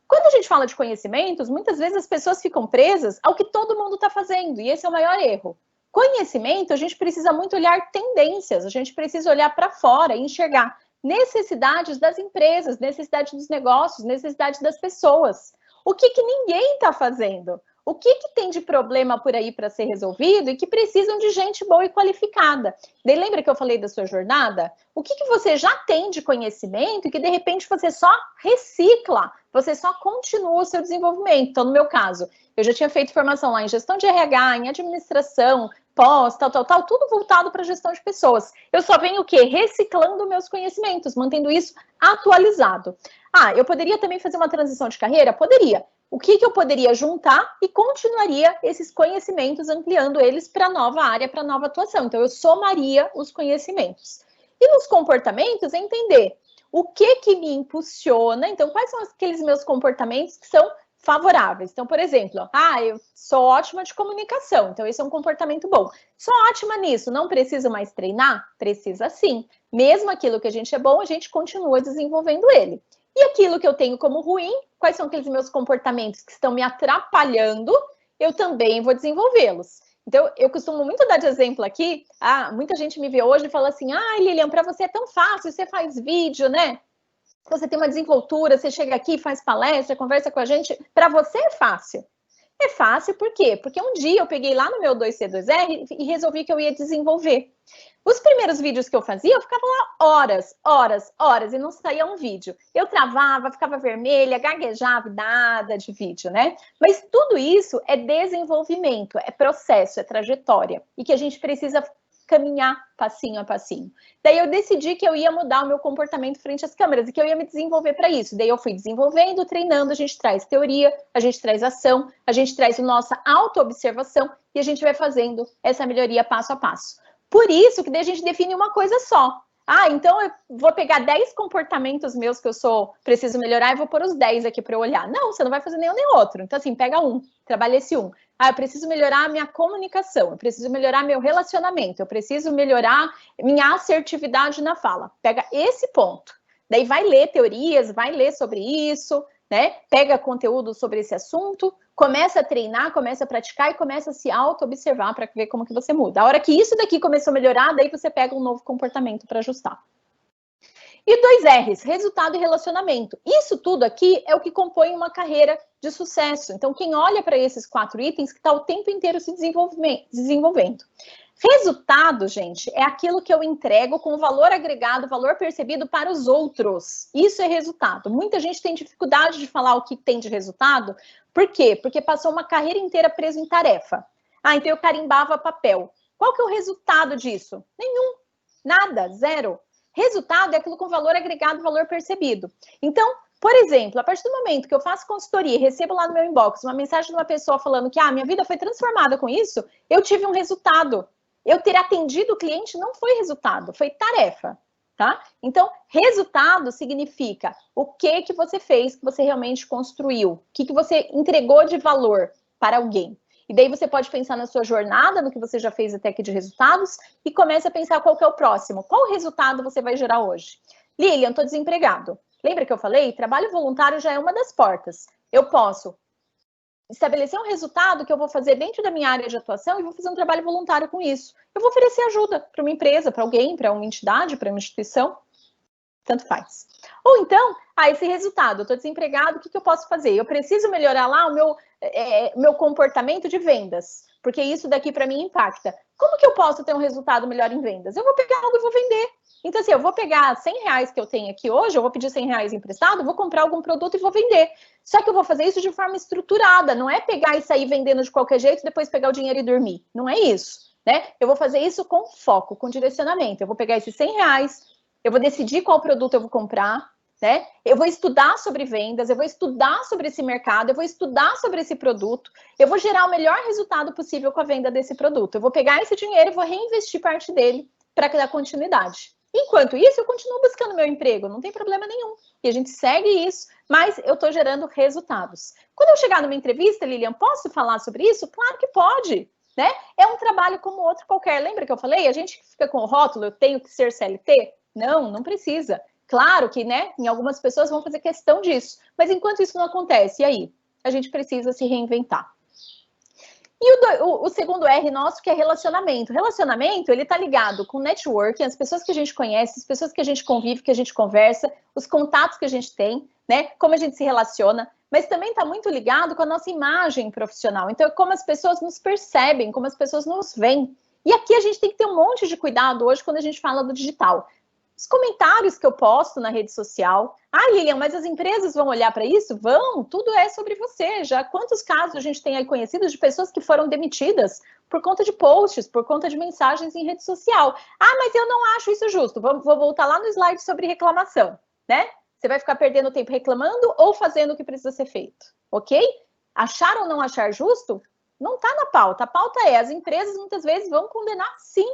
Quando a gente fala de conhecimentos, muitas vezes as pessoas ficam presas ao que todo mundo está fazendo, e esse é o maior erro. Conhecimento, a gente precisa muito olhar tendências, a gente precisa olhar para fora e enxergar necessidades das empresas, necessidades dos negócios, necessidades das pessoas. O que ninguém está fazendo? O que tem de problema por aí para ser resolvido e que precisam de gente boa e qualificada? Daí lembra que eu falei da sua jornada? O que você já tem de conhecimento e que de repente você só recicla, você só continua o seu desenvolvimento? Então, no meu caso, eu já tinha feito formação lá em gestão de RH, em administração, pós, tal, tudo voltado para gestão de pessoas. Eu só venho o quê? Reciclando meus conhecimentos, mantendo isso atualizado. Ah, eu poderia também fazer uma transição de carreira? Poderia. O que eu poderia juntar e continuaria esses conhecimentos, ampliando eles para nova área, para nova atuação. Então, eu somaria os conhecimentos. E nos comportamentos, entender o que me impulsiona. Então, quais são aqueles meus comportamentos que são favoráveis? Então, por exemplo, eu sou ótima de comunicação, então esse é um comportamento bom. Sou ótima nisso, não preciso mais treinar? Precisa sim. Mesmo aquilo que a gente é bom, a gente continua desenvolvendo ele. E aquilo que eu tenho como ruim, quais são aqueles meus comportamentos que estão me atrapalhando, eu também vou desenvolvê-los. Então, eu costumo muito dar de exemplo aqui, muita gente me vê hoje e fala assim, Lilian, para você é tão fácil, você faz vídeo, né? Você tem uma desenvoltura, você chega aqui, faz palestra, conversa com a gente, para você é fácil. É fácil por quê? Porque um dia eu peguei lá no meu 2C2R e resolvi que eu ia desenvolver. Os primeiros vídeos que eu fazia, eu ficava lá horas, e não saía um vídeo. Eu travava, ficava vermelha, gaguejava, nada de vídeo, né? Mas tudo isso é desenvolvimento, é processo, é trajetória. E que a gente precisa caminhar passinho a passinho. Daí eu decidi que eu ia mudar o meu comportamento frente às câmeras e que eu ia me desenvolver para isso. Daí eu fui desenvolvendo, treinando, a gente traz teoria, a gente traz ação, a gente traz a nossa autoobservação e a gente vai fazendo essa melhoria passo a passo. Por isso que daí a gente define uma coisa só. Então eu vou pegar 10 comportamentos meus que eu preciso melhorar e vou pôr os 10 aqui para eu olhar. Não, você não vai fazer nenhum nem outro. Então assim, pega um, trabalha esse um. Eu preciso melhorar a minha comunicação, eu preciso melhorar meu relacionamento, eu preciso melhorar minha assertividade na fala. Pega esse ponto. Daí vai ler teorias, vai ler sobre isso, né? Pega conteúdo sobre esse assunto, começa a treinar, começa a praticar e começa a se auto-observar para ver como que você muda. A hora que isso daqui começou a melhorar, daí você pega um novo comportamento para ajustar. E 2Rs, resultado e relacionamento. Isso tudo aqui é o que compõe uma carreira de sucesso. Então, quem olha para esses 4 itens que está o tempo inteiro se desenvolvendo. Resultado, gente, é aquilo que eu entrego com valor agregado, valor percebido para os outros. Isso é resultado. Muita gente tem dificuldade de falar o que tem de resultado. Por quê? Porque passou uma carreira inteira preso em tarefa. Então eu carimbava papel. Qual que é o resultado disso? Nenhum. Nada. Zero. Resultado é aquilo com valor agregado, valor percebido. Então, por exemplo, a partir do momento que eu faço consultoria e recebo lá no meu inbox uma mensagem de uma pessoa falando que minha vida foi transformada com isso, eu tive um resultado. Eu ter atendido o cliente não foi resultado, foi tarefa, tá? Então, resultado significa o que você fez, que você realmente construiu, o que você entregou de valor para alguém. E daí você pode pensar na sua jornada, no que você já fez até aqui de resultados, e começa a pensar qual que é o próximo. Qual resultado você vai gerar hoje? Lilian, estou desempregado. Lembra que eu falei? Trabalho voluntário já é uma das portas. Eu posso estabelecer um resultado que eu vou fazer dentro da minha área de atuação e vou fazer um trabalho voluntário com isso. Eu vou oferecer ajuda para uma empresa, para alguém, para uma entidade, para uma instituição. tanto faz. Ou então, esse resultado, eu estou desempregado, o que eu posso fazer? Eu preciso melhorar lá o meu comportamento de vendas, porque isso daqui para mim impacta. Como que eu posso ter um resultado melhor em vendas? Eu vou pegar algo e vou vender. Então, assim, eu vou pegar R$100 que eu tenho aqui hoje, eu vou pedir R$100 emprestado, vou comprar algum produto e vou vender. Só que eu vou fazer isso de forma estruturada, não é pegar e sair vendendo de qualquer jeito, depois pegar o dinheiro e dormir. Não é isso, né? Eu vou fazer isso com foco, com direcionamento. Eu vou pegar esses R$100, eu vou decidir qual produto eu vou comprar, né? Eu vou estudar sobre vendas, eu vou estudar sobre esse mercado, eu vou estudar sobre esse produto, eu vou gerar o melhor resultado possível com a venda desse produto. Eu vou pegar esse dinheiro e vou reinvestir parte dele para dar continuidade. Enquanto isso, eu continuo buscando meu emprego, não tem problema nenhum. E a gente segue isso, mas eu estou gerando resultados. Quando eu chegar numa entrevista, Lilian, posso falar sobre isso? Claro que pode, né? É um trabalho como outro qualquer. Lembra que eu falei? A gente fica com o rótulo, eu tenho que ser CLT? Não, não precisa. Claro que, né, em algumas pessoas vão fazer questão disso. Mas enquanto isso não acontece, e aí? A gente precisa se reinventar. E o segundo R nosso, que é relacionamento. Relacionamento, ele está ligado com networking, as pessoas que a gente conhece, as pessoas que a gente convive, que a gente conversa, os contatos que a gente tem, né? Como a gente se relaciona, mas também está muito ligado com a nossa imagem profissional. Então, como as pessoas nos percebem, como as pessoas nos veem. E aqui a gente tem que ter um monte de cuidado hoje quando a gente fala do digital. Os comentários que eu posto na rede social. Lilian, mas as empresas vão olhar para isso? Vão, tudo é sobre você. Já quantos casos a gente tem aí conhecidos de pessoas que foram demitidas por conta de posts, por conta de mensagens em rede social? Mas eu não acho isso justo. Vou voltar lá no slide sobre reclamação, né? Você vai ficar perdendo tempo reclamando ou fazendo o que precisa ser feito, ok? Achar ou não achar justo? Não está na pauta. A pauta é, as empresas muitas vezes vão condenar sim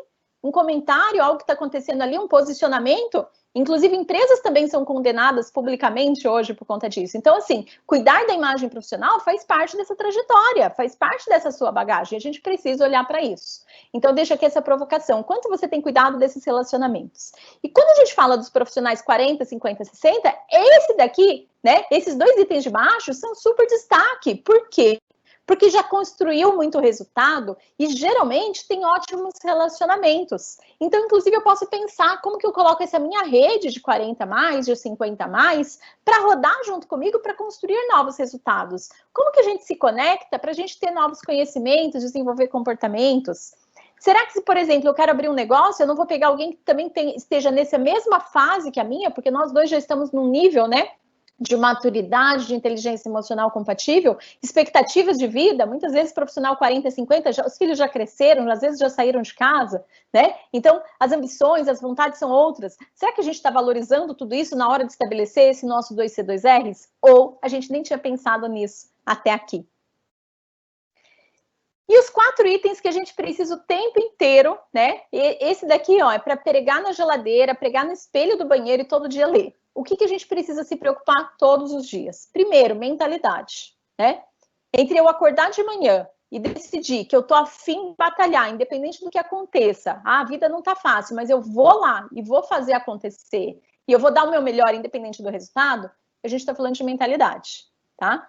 um comentário, algo que está acontecendo ali, um posicionamento. Inclusive, empresas também são condenadas publicamente hoje por conta disso. Então, assim, cuidar da imagem profissional faz parte dessa trajetória, faz parte dessa sua bagagem. A gente precisa olhar para isso. Então, deixa aqui essa provocação. Quanto você tem cuidado desses relacionamentos? E quando a gente fala dos profissionais 40, 50, 60, esse daqui, né, esses dois itens de baixo são super destaque. Por quê? Porque já construiu muito resultado e geralmente tem ótimos relacionamentos. Então, inclusive, eu posso pensar como que eu coloco essa minha rede de 40 mais, de 50 mais, para rodar junto comigo para construir novos resultados. Como que a gente se conecta para a gente ter novos conhecimentos, desenvolver comportamentos? Será que se, por exemplo, eu quero abrir um negócio, eu não vou pegar alguém que também esteja nessa mesma fase que a minha, porque nós dois já estamos num nível, né, de maturidade, de inteligência emocional compatível, expectativas de vida, muitas vezes profissional 40, 50, os filhos já cresceram, às vezes já saíram de casa, né? Então, as ambições, as vontades são outras. Será que a gente está valorizando tudo isso na hora de estabelecer esse nosso 2C2Rs? Ou a gente nem tinha pensado nisso até aqui? E os 4 itens que a gente precisa o tempo inteiro, né? Esse daqui, ó, é para pregar na geladeira, pregar no espelho do banheiro e todo dia ler. O que a gente precisa se preocupar todos os dias? Primeiro, mentalidade, né? Entre eu acordar de manhã e decidir que eu tô a fim de batalhar, independente do que aconteça, a vida não tá fácil, mas eu vou lá e vou fazer acontecer, e eu vou dar o meu melhor, independente do resultado, a gente tá falando de mentalidade, tá?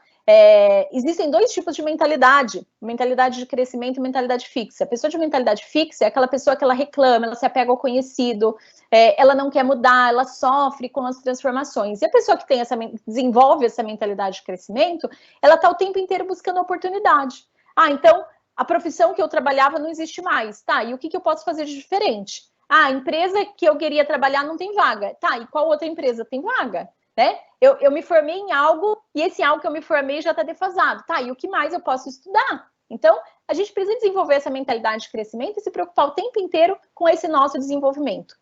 Existem 2 tipos de mentalidade de crescimento e mentalidade fixa. A pessoa de mentalidade fixa é aquela pessoa que ela reclama, ela se apega ao conhecido, ela não quer mudar, ela sofre com as transformações. E a pessoa que desenvolve essa mentalidade de crescimento, ela está o tempo inteiro buscando oportunidade. Então, a profissão que eu trabalhava não existe mais. Tá, e o que eu posso fazer de diferente? A empresa que eu queria trabalhar não tem vaga. Tá, e qual outra empresa tem vaga? Né? Eu me formei em algo e esse algo que eu me formei já está defasado. Tá, e o que mais eu posso estudar? Então, a gente precisa desenvolver essa mentalidade de crescimento e se preocupar o tempo inteiro com esse nosso desenvolvimento.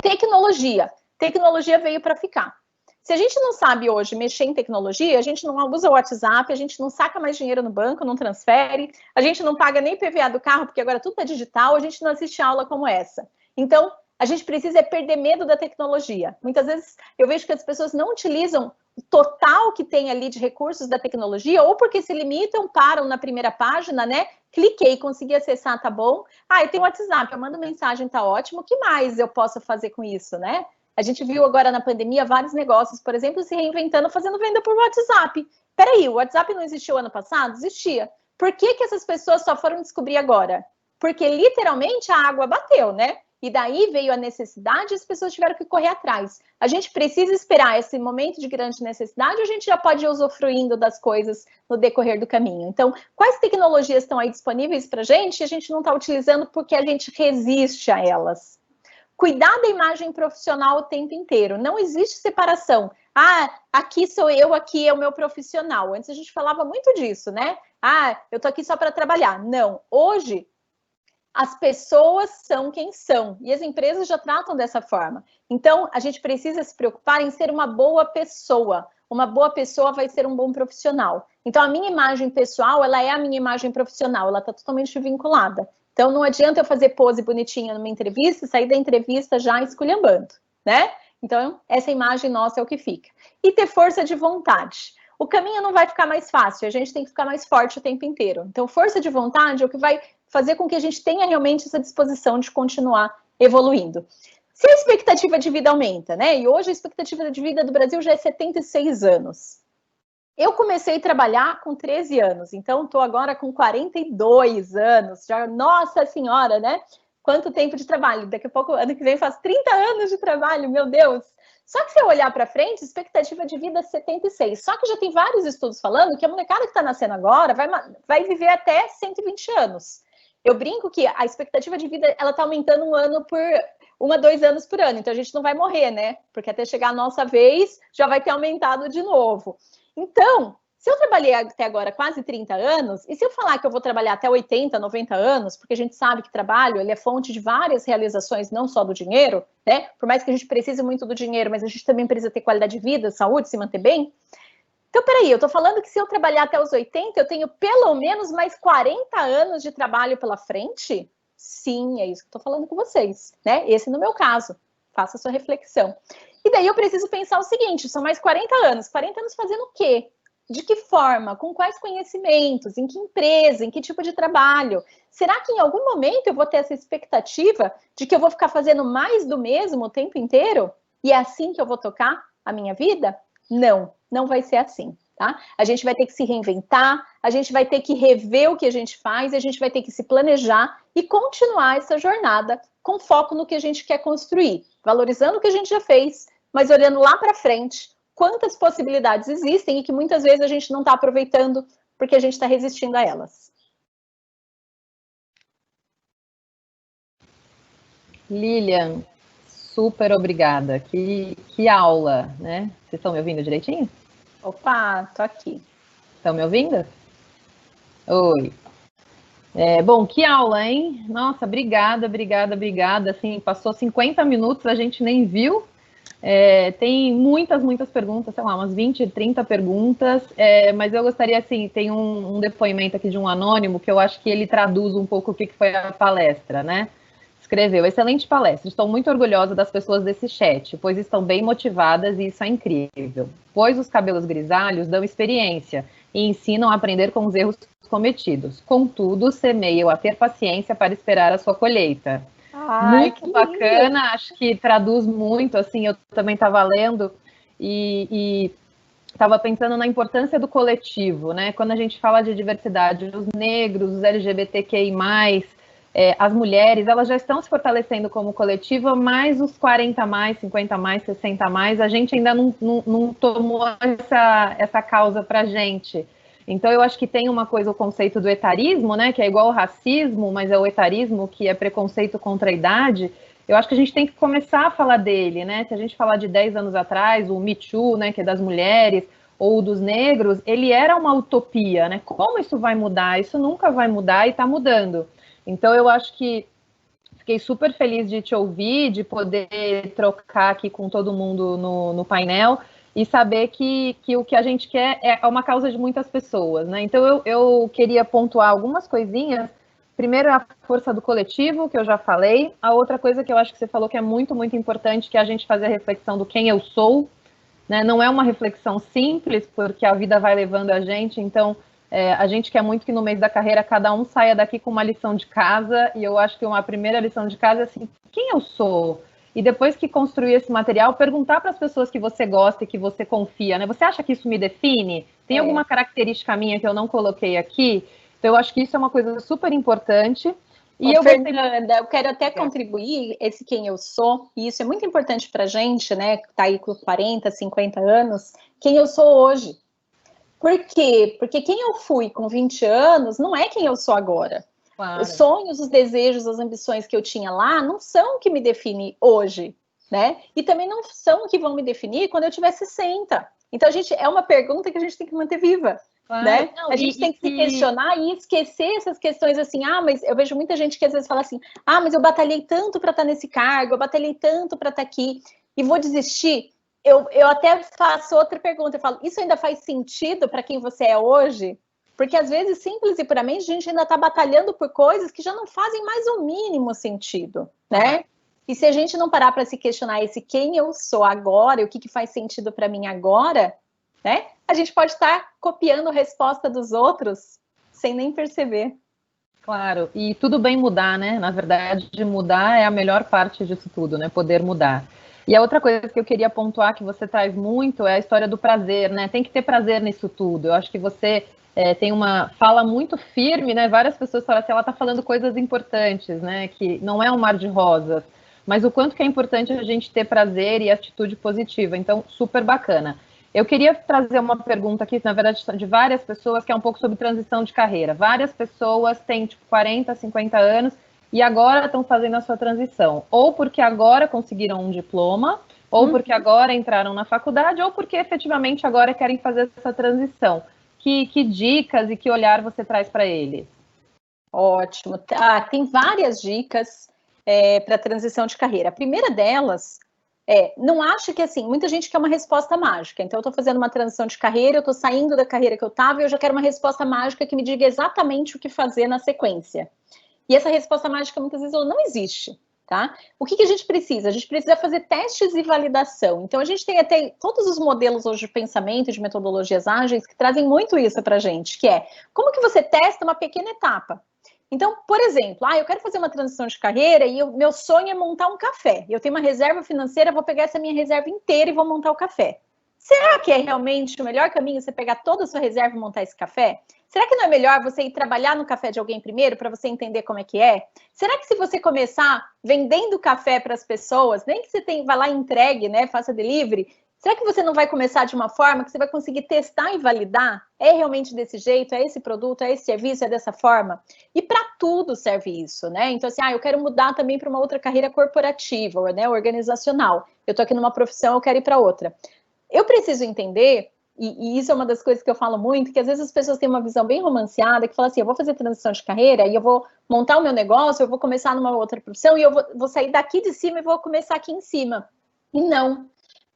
Tecnologia. Tecnologia veio para ficar. Se a gente não sabe hoje mexer em tecnologia, a gente não usa o WhatsApp, a gente não saca mais dinheiro no banco, não transfere, a gente não paga nem PVA do carro, porque agora tudo é digital, a gente não assiste aula como essa. Então, a gente precisa perder medo da tecnologia. Muitas vezes eu vejo que as pessoas não utilizam o total que tem ali de recursos da tecnologia, ou porque se limitam, param na primeira página, né? Cliquei, consegui acessar, tá bom. Eu tenho WhatsApp, eu mando mensagem, tá ótimo. O que mais eu posso fazer com isso, né? A gente viu agora na pandemia vários negócios, por exemplo, se reinventando, fazendo venda por WhatsApp. Peraí, o WhatsApp não existiu ano passado? Existia. Por que essas pessoas só foram descobrir agora? Porque literalmente a água bateu, né? e daí veio a necessidade e as pessoas tiveram que correr atrás. A gente precisa esperar esse momento de grande necessidade ou a gente já pode ir usufruindo das coisas no decorrer do caminho? Então, quais tecnologias estão aí disponíveis para a gente não está utilizando porque a gente resiste a elas? Cuidar da imagem profissional o tempo inteiro. Não existe separação. Ah, aqui sou eu, aqui é o meu profissional. Antes a gente falava muito disso, né? Ah, eu tô aqui só para trabalhar. Não. Hoje, as pessoas são quem são. E as empresas já tratam dessa forma. Então, a gente precisa se preocupar em ser uma boa pessoa. Uma boa pessoa vai ser um bom profissional. Então, a minha imagem pessoal, ela é a minha imagem profissional. Ela está totalmente vinculada. Então, não adianta eu fazer pose bonitinha numa entrevista e sair da entrevista já esculhambando, né? Então, essa imagem nossa é o que fica. E ter força de vontade. O caminho não vai ficar mais fácil, a gente tem que ficar mais forte o tempo inteiro. Então, força de vontade é o que vai fazer com que a gente tenha realmente essa disposição de continuar evoluindo. Se a expectativa de vida aumenta, né? E hoje a expectativa de vida do Brasil já é 76 anos. Eu comecei a trabalhar com 13 anos, então estou agora com 42 anos, já, nossa senhora, né? Quanto tempo de trabalho, daqui a pouco, ano que vem, eu faço 30 anos de trabalho, meu Deus! Só que se eu olhar para frente, expectativa de vida é 76, só que já tem vários estudos falando que a molecada que está nascendo agora vai viver até 120 anos. Eu brinco que a expectativa de vida, ela está aumentando 1 a 2 anos por ano, então a gente não vai morrer, né? Porque até chegar a nossa vez, já vai ter aumentado de novo. Então, se eu trabalhei até agora quase 30 anos, e se eu falar que eu vou trabalhar até 80, 90 anos, porque a gente sabe que trabalho ele é fonte de várias realizações, não só do dinheiro, né? Por mais que a gente precise muito do dinheiro, mas a gente também precisa ter qualidade de vida, saúde, se manter bem. Então, peraí, eu tô falando que se eu trabalhar até os 80, eu tenho pelo menos mais 40 anos de trabalho pela frente? Sim, é isso que eu tô falando com vocês, né? Esse no meu caso. Faça a sua reflexão. E daí eu preciso pensar o seguinte, são mais 40 anos fazendo o quê? De que forma? Com quais conhecimentos? Em que empresa? Em que tipo de trabalho? Será que em algum momento eu vou ter essa expectativa de que eu vou ficar fazendo mais do mesmo o tempo inteiro? E é assim que eu vou tocar a minha vida? Não, não vai ser assim, tá? A gente vai ter que se reinventar, a gente vai ter que rever o que a gente faz, a gente vai ter que se planejar e continuar essa jornada com foco no que a gente quer construir, valorizando o que a gente já fez, mas olhando lá para frente, quantas possibilidades existem e que muitas vezes a gente não está aproveitando porque a gente está resistindo a elas. Lilian, super obrigada. Que aula, né? Vocês estão me ouvindo direitinho? Opa, tô aqui. Estão me ouvindo? Oi. Bom, que aula, hein? Nossa, obrigada. Assim, passou 50 minutos, a gente nem viu. Tem muitas perguntas, sei lá, umas 20, 30 perguntas, mas eu gostaria, assim, tem um depoimento aqui de um anônimo que eu acho que ele traduz um pouco o que foi a palestra, né? Escreveu, excelente palestra, estou muito orgulhosa das pessoas desse chat, pois estão bem motivadas e isso é incrível. Pois os cabelos grisalhos dão experiência e ensinam a aprender com os erros cometidos. Contudo, semeiam a ter paciência para esperar a sua colheita. Muito bacana, acho que traduz muito, assim, eu também estava lendo e estava pensando na importância do coletivo, né? Quando a gente fala de diversidade, os negros, os LGBTQI+, as mulheres, elas já estão se fortalecendo como coletivo, mas os 40 mais, 50 mais, 60 mais, a gente ainda não tomou essa causa para a gente. Então, eu acho que tem uma coisa, o conceito do etarismo, né, que é igual ao racismo, mas é o etarismo, que é preconceito contra a idade. Eu acho que a gente tem que começar a falar dele, né? Se a gente falar de 10 anos atrás, o Me Too, né, que é das mulheres, ou dos negros, ele era uma utopia, né? Como isso vai mudar? Isso nunca vai mudar e está mudando. Então, eu acho que fiquei super feliz de te ouvir, de poder trocar aqui com todo mundo no painel e saber que o que a gente quer é uma causa de muitas pessoas, né? Então, eu queria pontuar algumas coisinhas. Primeiro, a força do coletivo, que eu já falei. A outra coisa que eu acho que você falou que é muito, muito importante, que é a gente fazer a reflexão do quem eu sou, né? Não é uma reflexão simples, porque a vida vai levando a gente, então... a gente quer muito que no mês da carreira cada um saia daqui com uma lição de casa, e eu acho que uma primeira lição de casa é assim, quem eu sou? E depois que construir esse material, perguntar para as pessoas que você gosta e que você confia, né? Você acha que isso me define? Tem alguma característica minha que eu não coloquei aqui? Então eu acho que isso é uma coisa super importante. E Fernanda, eu quero até contribuir esse quem eu sou, e isso é muito importante para a gente, né, que está aí com 40, 50 anos, quem eu sou hoje. Por quê? Porque quem eu fui com 20 anos não é quem eu sou agora. Claro. Os sonhos, os desejos, as ambições que eu tinha lá não são o que me define hoje, né? E também não são o que vão me definir quando eu tiver 60. Então, é uma pergunta que a gente tem que manter viva. Claro. Né? Não, a gente tem que se questionar e esquecer essas questões assim, mas eu vejo muita gente que às vezes fala assim, mas eu batalhei tanto para estar nesse cargo, eu batalhei tanto para estar aqui e vou desistir. Eu até faço outra pergunta, eu falo, isso ainda faz sentido para quem você é hoje? Porque às vezes, simples e puramente, a gente ainda está batalhando por coisas que já não fazem mais o mínimo sentido, né? E se a gente não parar para se questionar esse quem eu sou agora, e o que faz sentido para mim agora, né? A gente pode estar copiando a resposta dos outros sem nem perceber. Claro, e tudo bem mudar, né? Na verdade, mudar é a melhor parte disso tudo, né? Poder mudar. E a outra coisa que eu queria pontuar que você traz muito é a história do prazer, né? Tem que ter prazer nisso tudo. Eu acho que você tem uma fala muito firme, né? Várias pessoas falam assim, ela está falando coisas importantes, né? Que não é um mar de rosas, mas o quanto que é importante a gente ter prazer e atitude positiva. Então, super bacana. Eu queria trazer uma pergunta aqui, na verdade, de várias pessoas, que é um pouco sobre transição de carreira. Várias pessoas têm, tipo, 40, 50 anos e agora estão fazendo a sua transição. Ou porque agora conseguiram um diploma, ou porque agora entraram na faculdade, ou porque efetivamente agora querem fazer essa transição. Que dicas e que olhar você traz para eles? Ótimo. Tem várias dicas para transição de carreira. A primeira delas não acho que, assim, muita gente quer uma resposta mágica. Então, eu estou fazendo uma transição de carreira, eu estou saindo da carreira que eu estava e eu já quero uma resposta mágica que me diga exatamente o que fazer na sequência. E essa resposta mágica, muitas vezes, ela não existe, tá? O que a gente precisa? A gente precisa fazer testes e validação. Então, a gente tem até todos os modelos hoje de pensamento, de metodologias ágeis, que trazem muito isso para a gente, que é como que você testa uma pequena etapa. Então, por exemplo, eu quero fazer uma transição de carreira e meu sonho é montar um café. Eu tenho uma reserva financeira, vou pegar essa minha reserva inteira e vou montar o café. Será que é realmente o melhor caminho você pegar toda a sua reserva e montar esse café? Será que não é melhor você ir trabalhar no café de alguém primeiro para você entender como é que é? Será que se você começar vendendo café para as pessoas, nem que você vá lá e entregue, né, faça delivery, será que você não vai começar de uma forma que você vai conseguir testar e validar? É realmente desse jeito? É esse produto? É esse serviço? É dessa forma? E para tudo serve isso, né? Então, assim, eu quero mudar também para uma outra carreira corporativa, né, organizacional. Eu estou aqui numa profissão, eu quero ir para outra. Eu preciso entender, e isso é uma das coisas que eu falo muito, que às vezes as pessoas têm uma visão bem romanceada, que fala assim, eu vou fazer transição de carreira, e eu vou montar o meu negócio, eu vou começar numa outra profissão, e eu vou sair daqui de cima e vou começar aqui em cima. E não.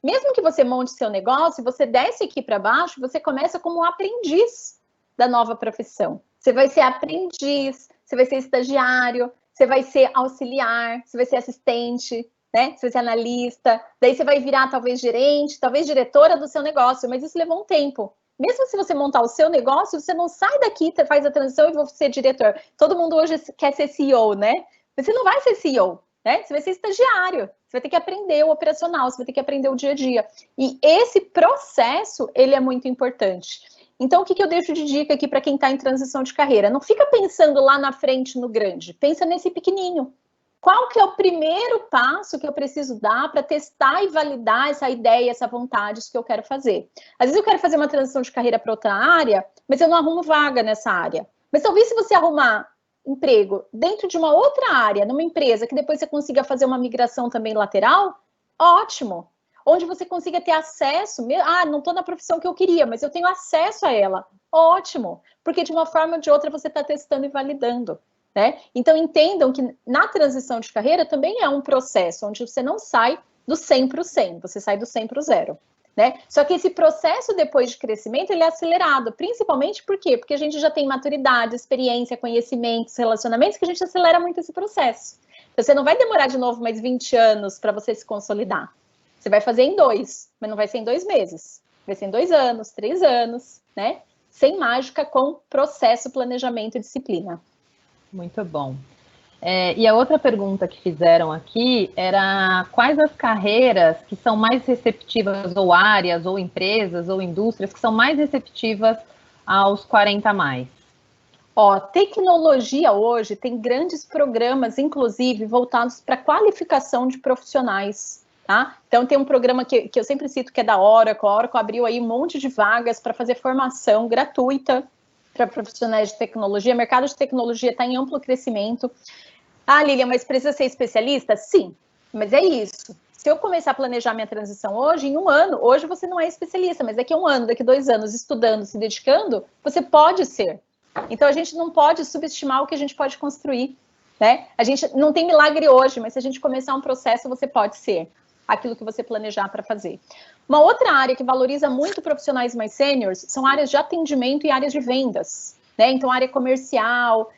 Mesmo que você monte seu negócio, você desce aqui para baixo, você começa como um aprendiz da nova profissão. Você vai ser aprendiz, você vai ser estagiário, você vai ser auxiliar, você vai ser assistente, né? Você vai ser analista, daí você vai virar talvez gerente, talvez diretora do seu negócio, mas isso levou um tempo. Mesmo se você montar o seu negócio, você não sai daqui, faz a transição e vou ser diretor. Todo mundo hoje quer ser CEO, né? Mas você não vai ser CEO, né? Você vai ser estagiário, você vai ter que aprender o operacional, você vai ter que aprender o dia a dia. E esse processo, ele é muito importante. Então, o que eu deixo de dica aqui para quem está em transição de carreira? Não fica pensando lá na frente no grande, pensa nesse pequenininho. Qual que é o primeiro passo que eu preciso dar para testar e validar essa ideia, essa vontade que eu quero fazer? Às vezes eu quero fazer uma transição de carreira para outra área, mas eu não arrumo vaga nessa área. Mas talvez se você arrumar emprego dentro de uma outra área, numa empresa, que depois você consiga fazer uma migração também lateral, ótimo. Onde você consiga ter acesso, não estou na profissão que eu queria, mas eu tenho acesso a ela, ótimo. Porque de uma forma ou de outra você está testando e validando. Né? Então, entendam que na transição de carreira também é um processo onde você não sai do 100 para o 100, você sai do 100 para o 0. Né? Só que esse processo depois de crescimento, ele é acelerado, principalmente por quê? Porque a gente já tem maturidade, experiência, conhecimentos, relacionamentos, que a gente acelera muito esse processo. Então, você não vai demorar de novo mais 20 anos para você se consolidar. Você vai fazer em 2, mas não vai ser em 2 meses. Vai ser em 2 anos, 3 anos, né? Sem mágica, com processo, planejamento e disciplina. Muito bom. E a outra pergunta que fizeram aqui era quais as carreiras que são mais receptivas, ou áreas, ou empresas, ou indústrias, que são mais receptivas aos 40 a mais? Ó, tecnologia hoje tem grandes programas, inclusive, voltados para qualificação de profissionais, tá? Então, tem um programa que eu sempre cito, que é da Oracle. A Oracle abriu aí um monte de vagas para fazer formação gratuita para profissionais de tecnologia. O mercado de tecnologia está em amplo crescimento. Ah, Lilian, mas precisa ser especialista? Sim, mas é isso. Se eu começar a planejar minha transição hoje, em um ano, hoje você não é especialista, mas daqui a um ano, daqui a 2 anos, estudando, se dedicando, você pode ser. Então, a gente não pode subestimar o que a gente pode construir, né? A gente não tem milagre hoje, mas se a gente começar um processo, você pode ser aquilo que você planejar para fazer. Uma outra área que valoriza muito profissionais mais sêniores são áreas de atendimento e áreas de vendas, né? Então, área comercial,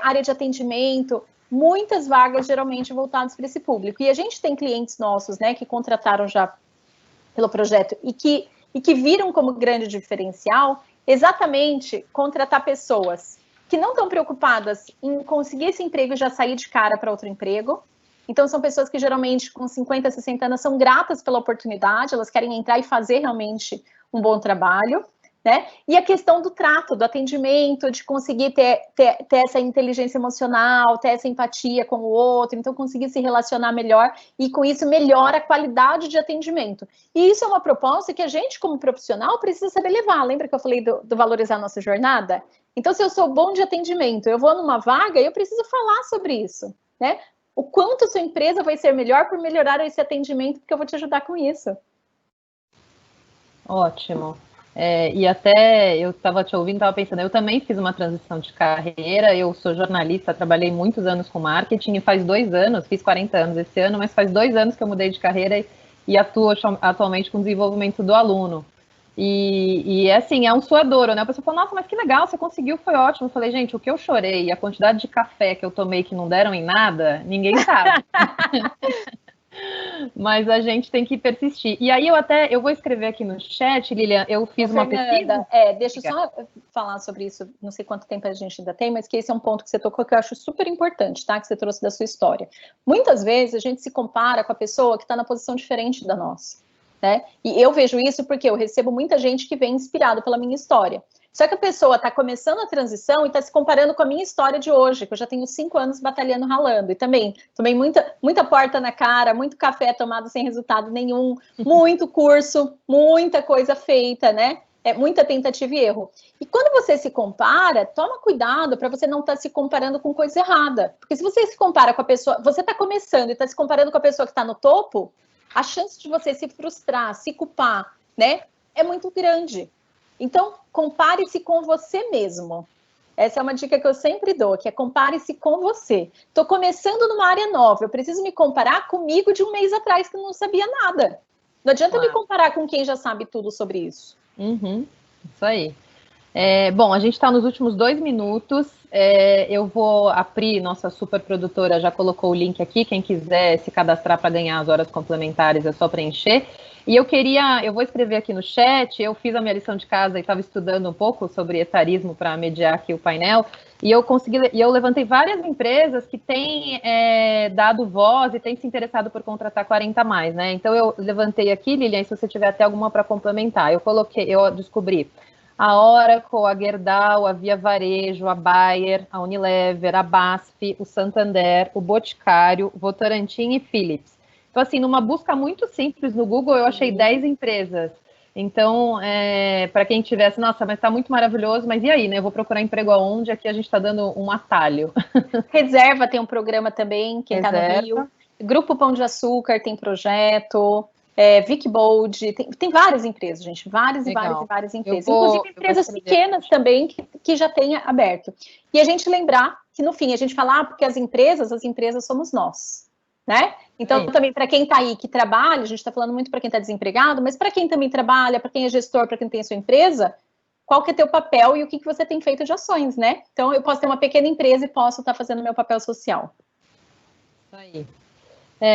área de atendimento, muitas vagas geralmente voltadas para esse público. E a gente tem clientes nossos, né, que contrataram já pelo projeto e que viram como grande diferencial exatamente contratar pessoas que não estão preocupadas em conseguir esse emprego e já sair de cara para outro emprego. Então, são pessoas que geralmente com 50, 60 anos são gratas pela oportunidade, elas querem entrar e fazer realmente um bom trabalho, né? E a questão do trato, do atendimento, de conseguir ter essa inteligência emocional, ter essa empatia com o outro, então conseguir se relacionar melhor e com isso melhora a qualidade de atendimento. E isso é uma proposta que a gente, como profissional, precisa saber levar. Lembra que eu falei do valorizar a nossa jornada? Então, se eu sou bom de atendimento, eu vou numa vaga, eu preciso falar sobre isso, né? O quanto a sua empresa vai ser melhor por melhorar esse atendimento, porque eu vou te ajudar com isso. Ótimo. E até eu estava te ouvindo, estava pensando, eu também fiz uma transição de carreira, eu sou jornalista, trabalhei muitos anos com marketing e faz 2 anos, fiz 40 anos esse ano, mas faz 2 anos que eu mudei de carreira e atuo atualmente com o desenvolvimento do aluno. E assim, é um suadouro, né? A pessoa fala, nossa, mas que legal, você conseguiu, foi ótimo. Eu falei, gente, o que eu chorei e a quantidade de café que eu tomei que não deram em nada, ninguém sabe. Mas a gente tem que persistir. E aí eu vou escrever aqui no chat, Lilian, eu fiz uma pesquisa. Deixa eu só falar sobre isso, não sei quanto tempo a gente ainda tem, mas que esse é um ponto que você tocou que eu acho super importante, tá? Que você trouxe da sua história. Muitas vezes a gente se compara com a pessoa que está na posição diferente da nossa, né? E eu vejo isso porque eu recebo muita gente que vem inspirado pela minha história. Só que a pessoa está começando a transição e está se comparando com a minha história de hoje, que eu já tenho 5 anos batalhando, ralando. E também tomei muita porta na cara, muito café tomado sem resultado nenhum, muito curso, muita coisa feita, né? Muita tentativa e erro. E quando você se compara, toma cuidado para você não estar se comparando com coisa errada. Porque se você se compara com a pessoa, você está começando e está se comparando com a pessoa que está no topo, a chance de você se frustrar, se culpar, né, é muito grande. Então, compare-se com você mesmo. Essa é uma dica que eu sempre dou, que é compare-se com você. Estou começando numa área nova, eu preciso me comparar comigo de um mês atrás que eu não sabia nada. Não adianta me comparar com quem já sabe tudo sobre isso. Isso aí. Bom, a gente está nos últimos 2 minutos. Eu vou abrir, nossa super produtora já colocou o link aqui. Quem quiser se cadastrar para ganhar as horas complementares é só preencher. E eu vou escrever aqui no chat. Eu fiz a minha lição de casa e estava estudando um pouco sobre etarismo para mediar aqui o painel. E eu levantei várias empresas que têm dado voz e têm se interessado por contratar 40 mais, né? Então eu levantei aqui, Lilian, se você tiver até alguma para complementar. Eu descobri a Oracle, a Gerdau, a Via Varejo, a Bayer, a Unilever, a BASF, o Santander, o Boticário, Votorantim e Philips. Então, assim, numa busca muito simples no Google, eu achei 10 empresas. Então, para quem tivesse, nossa, mas está muito maravilhoso, mas e aí, né? Eu vou procurar emprego aonde? Aqui a gente está dando um atalho. Reserva tem um programa também, quem está no Rio. Grupo Pão de Açúcar tem projeto. Vic Bold, tem várias empresas, gente, várias empresas, inclusive empresas pequenas também que já tenha aberto. E a gente lembrar que no fim a gente fala, porque as empresas somos nós, né? Então também para quem está aí que trabalha, a gente está falando muito para quem está desempregado, mas para quem também trabalha, para quem é gestor, para quem tem a sua empresa, qual que é teu papel e o que você tem feito de ações, né? Então eu posso ter uma pequena empresa e posso estar fazendo meu papel social. Isso aí.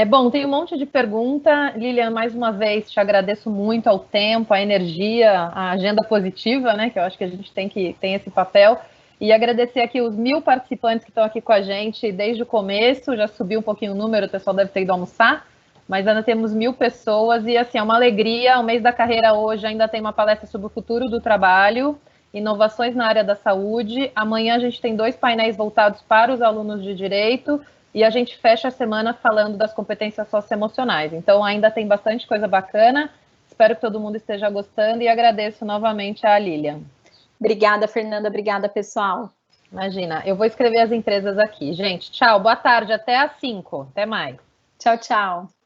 Bom, tem um monte de pergunta. Lilian, mais uma vez, te agradeço muito ao tempo, à energia, à agenda positiva, né? Que eu acho que a gente tem esse papel. E agradecer aqui os 1000 participantes que estão aqui com a gente desde o começo. Já subiu um pouquinho o número, o pessoal deve ter ido almoçar. Mas ainda temos 1000 pessoas e, assim, é uma alegria. O mês da carreira hoje ainda tem uma palestra sobre o futuro do trabalho. inovações na área da saúde. Amanhã a gente tem 2 painéis voltados para os alunos de direito e a gente fecha a semana falando das competências socioemocionais. Então ainda tem bastante coisa bacana. Espero que todo mundo esteja gostando e agradeço novamente a Lilian. Obrigada, Fernanda. Obrigada, pessoal. Imagina, eu vou escrever as empresas aqui. Gente, tchau, boa tarde, até às 5. Até mais. Tchau, tchau.